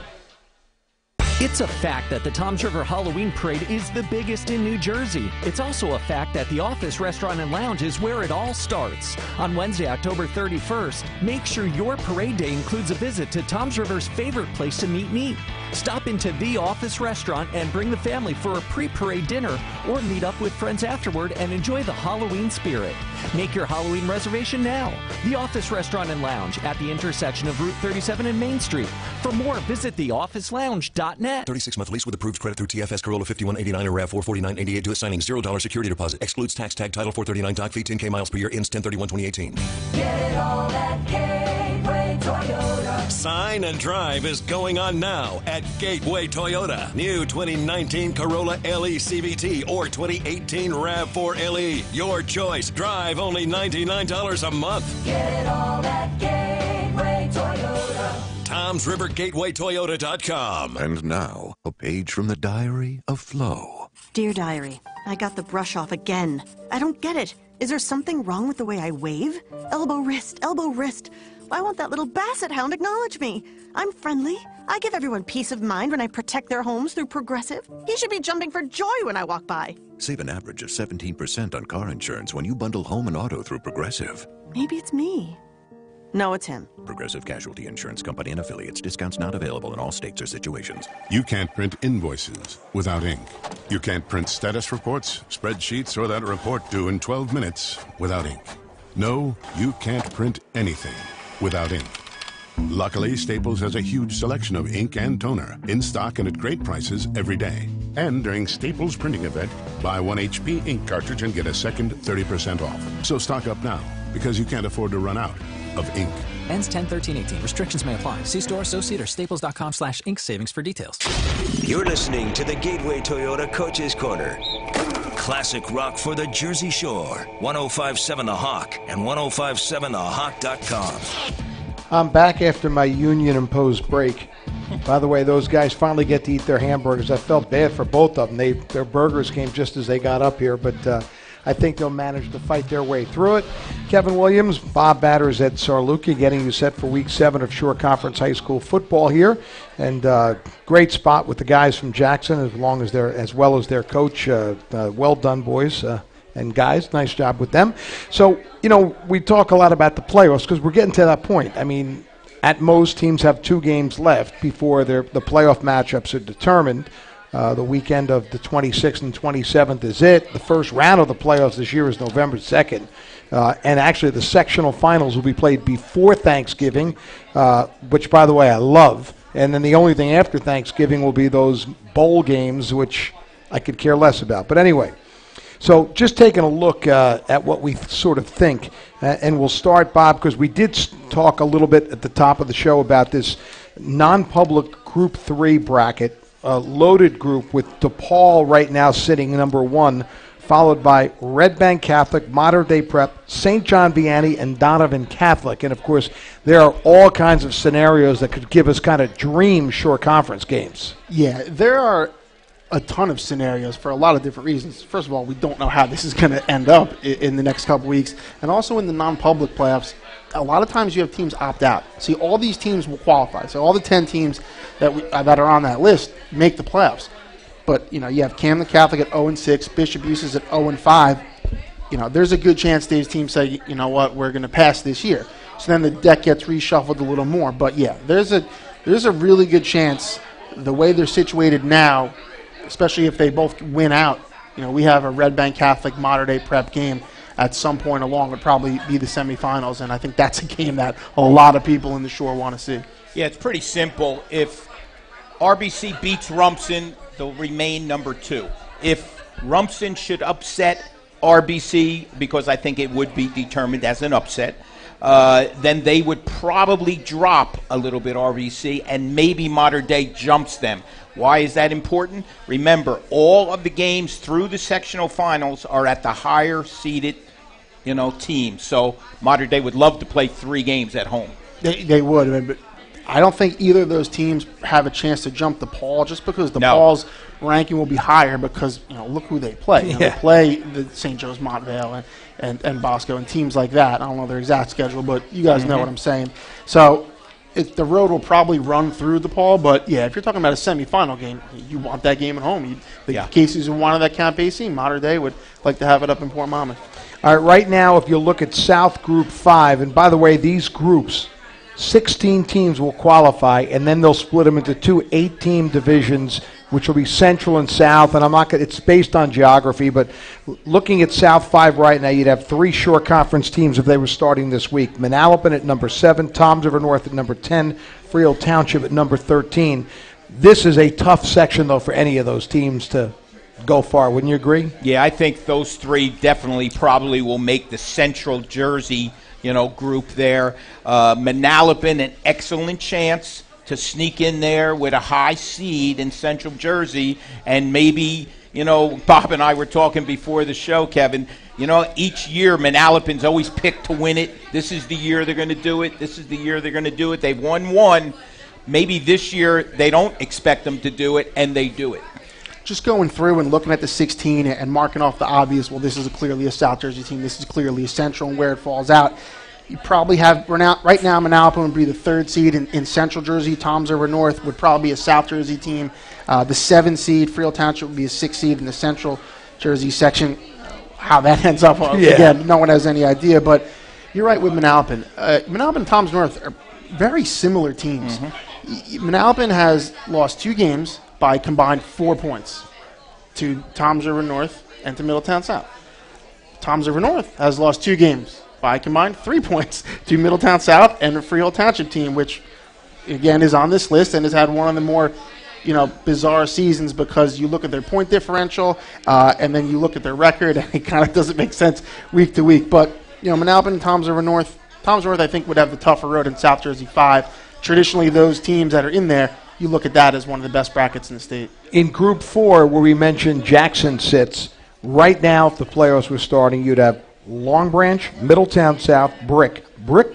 It's a fact that the Toms River Halloween Parade is the biggest in New Jersey. It's also a fact that the Office Restaurant and Lounge is where it all starts. On Wednesday, October 31st, make sure your parade day includes a visit to Toms River's favorite place to meet. Stop into the Office Restaurant and bring the family for a pre-parade dinner or meet up with friends afterward and enjoy the Halloween spirit. Make your Halloween reservation now. The Office Restaurant and Lounge at the intersection of Route 37 and Main Street. For more, visit theofficelounge.net. 36-month lease with approved credit through TFS Corolla 5189 or RAV44988 due at signing. $0 security deposit. Excludes tax tag title 439 doc fee 10K miles per year. Ends 10/31/2018. Get it all at Gateway Toyota. Sign and drive is going on now at Gateway Toyota. New 2019 Corolla LE CVT or 2018 RAV4 LE. Your choice. Drive only $99 a month. Get it all at Gateway Toyota. TomsRiverGatewayToyota.com. And now, a page from the diary of Flo. Dear Diary, I got the brush off again. I don't get it. Is there something wrong with the way I wave? Elbow, wrist, elbow, wrist. Why won't that little basset hound acknowledge me? I'm friendly. I give everyone peace of mind when I protect their homes through Progressive. He should be jumping for joy when I walk by. Save an average of 17% on car insurance when you bundle home and auto through Progressive. Maybe it's me. No, it's him. Progressive Casualty Insurance Company and Affiliates. Discounts not available in all states or situations. You can't print invoices without ink. You can't print status reports, spreadsheets, or that report due in 12 minutes without ink. No, you can't print anything without ink. Luckily, Staples has a huge selection of ink and toner in stock and at great prices every day. And during Staples printing event, buy 1 HP ink cartridge and get a second 30% off. So stock up now, because you can't afford to run out of ink. Ends 10/13/18. Restrictions may apply. See store associate or staples.com/ink savings for details. You're listening to the Gateway Toyota Coach's Corner. Classic rock for the Jersey Shore. 105.7 The Hawk and 105.7thehawk.com. I'm back after my union-imposed break. By the way, those guys finally get to eat their hamburgers. I felt bad for both of them. Their burgers came just as they got up here, but I think they'll manage to fight their way through it. Kevin Williams, Bob Batters, Ed Sarlucci getting you set for Week 7 of Shore Conference High School football here. And great spot with the guys from Jackson, as well as their coach. Well done, boys. And guys, nice job with them. So, we talk a lot about the playoffs because we're getting to that point. I mean, at most, teams have 2 games left before the playoff matchups are determined. The weekend of the 26th and 27th is it. The first round of the playoffs this year is November 2nd. And actually, the sectional finals will be played before Thanksgiving, which, by the way, I love. And then the only thing after Thanksgiving will be those bowl games, which I could care less about. But anyway. So just taking a look at what we sort of think, and we'll start, Bob, because we did talk a little bit at the top of the show about this non-public Group 3 bracket, loaded group with DePaul right now sitting number 1, followed by Red Bank Catholic, Mater Dei Prep, St. John Vianney, and Donovan Catholic. And, of course, there are all kinds of scenarios that could give us kind of dream Shore Conference games. Yeah, there are a ton of scenarios for a lot of different reasons. First of all, we don't know how this is going to end up in the next couple weeks. And also in the non-public playoffs, a lot of times you have teams opt out. See, all these teams will qualify. So all the 10 teams that are on that list make the playoffs. But, you have Camden Catholic at 0-6, Bishop Eustace at 0-5. There's a good chance these teams say, you know what, we're going to pass this year. So then the deck gets reshuffled a little more. But, yeah, there's a really good chance the way they're situated now, especially if they both win out, we have a Red Bank Catholic Mater Dei Prep game at some point along would probably be the semifinals, and I think that's a game that a lot of people in the Shore want to see. Yeah, it's pretty simple. If RBC beats Rumson, they'll remain number 2. If Rumson should upset RBC, because I think it would be determined as an upset, then they would probably drop a little bit RBC, and maybe Mater Dei jumps them. Why is that important? Remember, all of the games through the sectional finals are at the higher seeded, team. So Mater Dei would love to play 3 games at home. They would, but I don't think either of those teams have a chance to jump DePaul just because DePaul's ranking will be higher because, look who they play. They play the St. Joe's Montvale and Bosco and teams like that. I don't know their exact schedule, but you guys know what I'm saying. So the road will probably run through DePaul, but, yeah, if you're talking about a semifinal game, you want that game at home. The Casey's who wanted that Camp AC, Mater Dei would like to have it up in Port Monmouth. All right, right now, if you look at South Group 5, and by the way, these groups, 16 teams will qualify, and then they'll split them into 2 8-team divisions, which will be Central and South. And it's based on geography, but looking at South 5 right now, you'd have 3 Shore Conference teams if they were starting this week. Manalapan at number 7, Toms River North at number 10, Freehold Township at number 13. This is a tough section, though, for any of those teams to go far. Wouldn't you agree? Yeah, I think those 3 definitely probably will make the Central Jersey group there. Manalapan, an excellent chance to sneak in there with a high seed in Central Jersey, and maybe, Bob and I were talking before the show, Kevin, each year Manalapan's always picked to win it. This is the year they're going to do it. This is the year they're going to do it. They've won 1. Maybe this year they don't expect them to do it, and they do it. just going through and looking at the 16 and marking off the obvious, well, this is clearly a South Jersey team, this is clearly a Central, and where it falls out. You probably have, right now, Manalapan would be the 3rd seed in Central Jersey. Toms River North would probably be a South Jersey team. The 7th seed, Freehold Township, would be a 6th seed in the Central Jersey section. How that ends up, again, no one has any idea. But you're right with Manalapan. Manalapan and Toms North are very similar teams. Manalapan has lost 2 games by combined 4 points to Toms River North and to Middletown South. Toms River North has lost 2 games by combined 3 points to Middletown South and the Freehold Township team, which, again, is on this list and has had one of the more, bizarre seasons, because you look at their point differential and then you look at their record, and it kind of doesn't make sense week to week. But, Manalapan and Toms River North, I think, would have the tougher road in South Jersey 5. Traditionally, those teams that are in there, you look at that as one of the best brackets in the state. In Group 4, where we mentioned Jackson sits, right now, if the playoffs were starting, you'd have Long Branch, Middletown South, Brick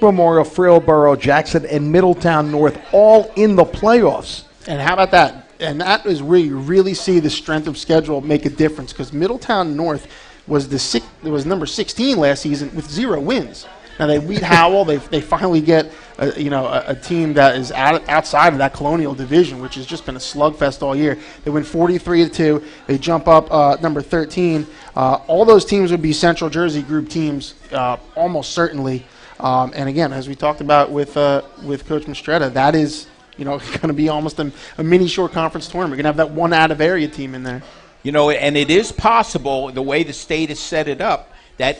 Memorial, Freehold, Jackson, and Middletown North all in the playoffs. And how about that? And that is where you really see the strength of schedule make a difference, because Middletown North was number 16 last season with 0 wins. Now they beat Howell. They finally get a team that is outside of that Colonial division, which has just been a slugfest all year. They win 43-2. They jump up number 13. All those teams would be Central Jersey group teams, almost certainly. And again, as we talked about with Coach Mistretta, that is going to be almost a mini short conference tournament. We're going to have that one out of area team in there. And it is possible, the way the state has set it up, that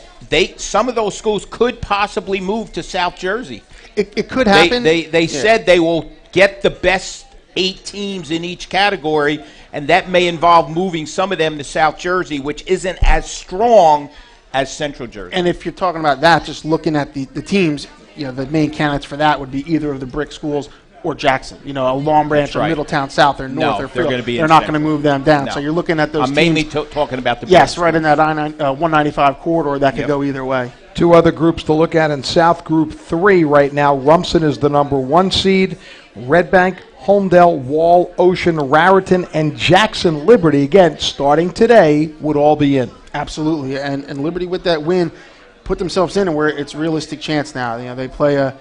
some of those schools could possibly move to South Jersey. It could happen. They said they will get the best 8 teams in each category, and that may involve moving some of them to South Jersey, which isn't as strong as Central Jersey. And if you're talking about that, just looking at the teams, the main candidates for that would be either of the Brick schools or Jackson. A Long Branch or Middletown South or North or Freehold. They're not going to move them down. No. So you're looking at those I'm teams. mainly talking about the Yes, Brick right in that 195 corridor. That could go either way. 2 other groups to look at in South Group 3 right now. Rumson is the number 1 seed. Red Bank, Homedale, Wall, Ocean, Raritan, and Jackson Liberty, again, starting today, would all be in. Absolutely. And Liberty, with that win, put themselves in where it's a realistic chance now. They play a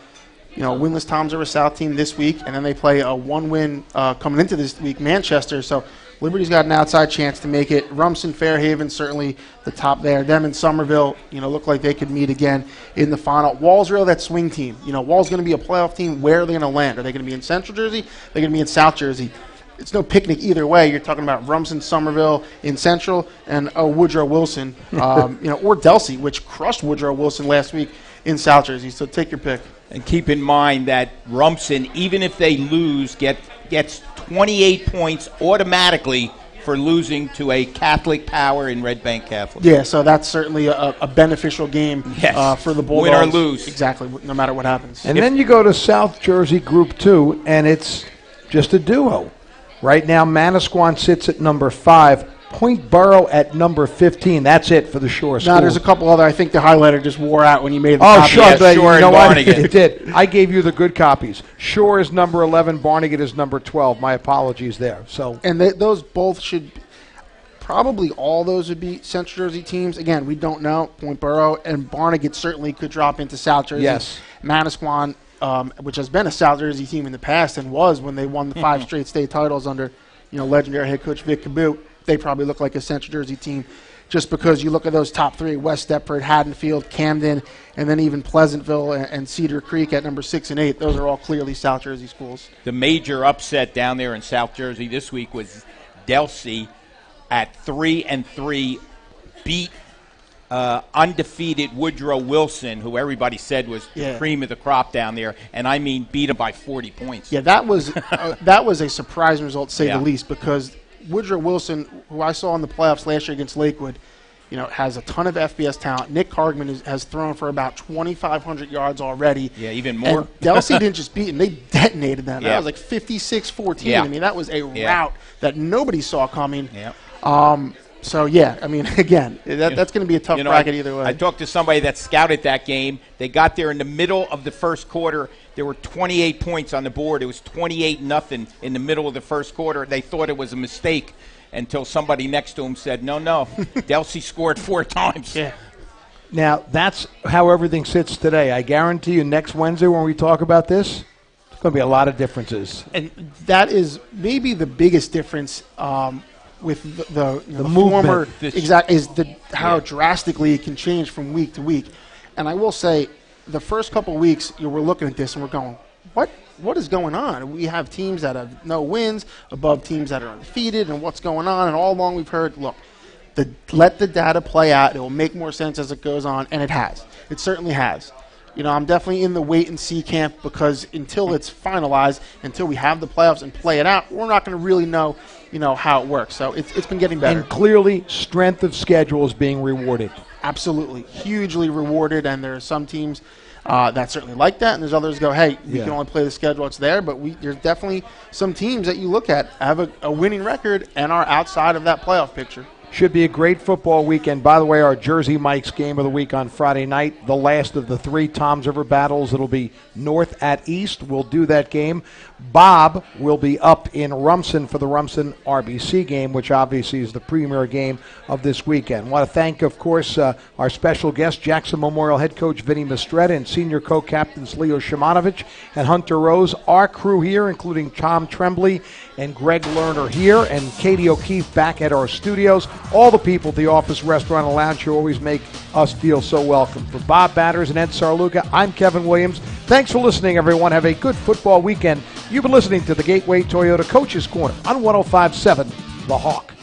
winless Toms River South team this week, and then they play a 1-win coming into this week, Manchester. So Liberty's got an outside chance to make it. Rumson, Fairhaven, certainly the top there. Them and Somerville, look like they could meet again in the final. Wall's really that swing team. Wall's going to be a playoff team. Where are they going to land? Are they going to be in Central Jersey? They're going to be in South Jersey. It's no picnic either way. You're talking about Rumson, Somerville in Central, and Woodrow Wilson, or Delsey, which crushed Woodrow Wilson last week in South Jersey. So take your pick. And keep in mind that Rumson, even if they lose, gets 28 points automatically for losing to a Catholic power in Red Bank Catholic. Yeah, so that's certainly a beneficial game for the Bulldogs. Win or lose. Exactly, no matter what happens. And then you go to South Jersey Group 2, and it's just a duo. Right now, Manasquan sits at number 5. Point Borough at number 15. That's it for the Shore schools. Now, there's a couple other. I think the highlighter just wore out when you made the copy. Shore you know what? It did. I gave you the good copies. Shore is number 11. Barnegat is number 12. My apologies there. And those both should probably all those would be Central Jersey teams. Again, we don't know. Point Borough and Barnegat certainly could drop into South Jersey. Yes. Manasquan, which has been a South Jersey team in the past and was when they won the 5 straight state titles under legendary head coach Vic Cabot. They probably look like a Central Jersey team just because you look at those top 3, West Deptford, Haddonfield, Camden, and then even Pleasantville and Cedar Creek at number 6 and 8. Those are all clearly South Jersey schools. The major upset down there in South Jersey this week was Delsey at 3-3 beat undefeated Woodrow Wilson, who everybody said was the cream of the crop down there, and I mean beat him by 40 points. Yeah, that was a surprising result, to say the least, because Woodrow Wilson, who I saw in the playoffs last year against Lakewood, has a ton of FBS talent. Nick Cargman has thrown for about 2,500 yards already. Yeah, even more. And Delsey didn't just beat him. They detonated them. Yeah. That was like 56-14. Yeah. I mean, that was a rout that nobody saw coming. Yeah. So, yeah, I mean, again, that's going to be a tough bracket either way. I talked to somebody that scouted that game. They got there in the middle of the first quarter. There were 28 points on the board. It was 28-0 in the middle of the first quarter. They thought it was a mistake. until somebody next to him said, no, Delsey scored 4 times. Yeah. Now, that's how everything sits today. I guarantee you next Wednesday when we talk about this, there's going to be a lot of differences. And that is maybe the biggest difference with the movement. How drastically it can change from week to week. And I will say, the first couple of weeks, we're looking at this and we're going, what is going on? We have teams that have no wins above teams that are undefeated, and what's going on? And all along we've heard, look, let the data play out. It will make more sense as it goes on, and it has. It certainly has. I'm definitely in the wait-and-see camp because until it's finalized, until we have the playoffs and play it out, we're not going to really know, how it works. So it's been getting better. And clearly, strength of schedule is being rewarded. Absolutely. Hugely rewarded, and there are some teams that certainly like that, and there's others go, hey, we can only play the schedule that's there, but there's definitely some teams that you look at have a winning record and are outside of that playoff picture. Should be a great football weekend. By the way, our Jersey Mike's game of the week on Friday night, the last of the 3 Toms River battles. It'll be North at East. We'll do that game. Bob will be up in Rumson for the Rumson RBC game, which obviously is the premier game of this weekend. I want to thank, of course, our special guest, Jackson Memorial head coach Vinny Mistretta, and senior co-captains Leo Shimonovich and Hunter Rose. Our crew here, including Tom Tremblay and Greg Lerner here, and Katie O'Keefe back at our studios. All the people at the Office Restaurant and Lounge who always make us feel so welcome. For Bob Batters and Ed Sarluca, I'm Kevin Williams. Thanks for listening, everyone. Have a good football weekend. You've been listening to the Gateway Toyota Coaches Corner on 105.7 The Hawk.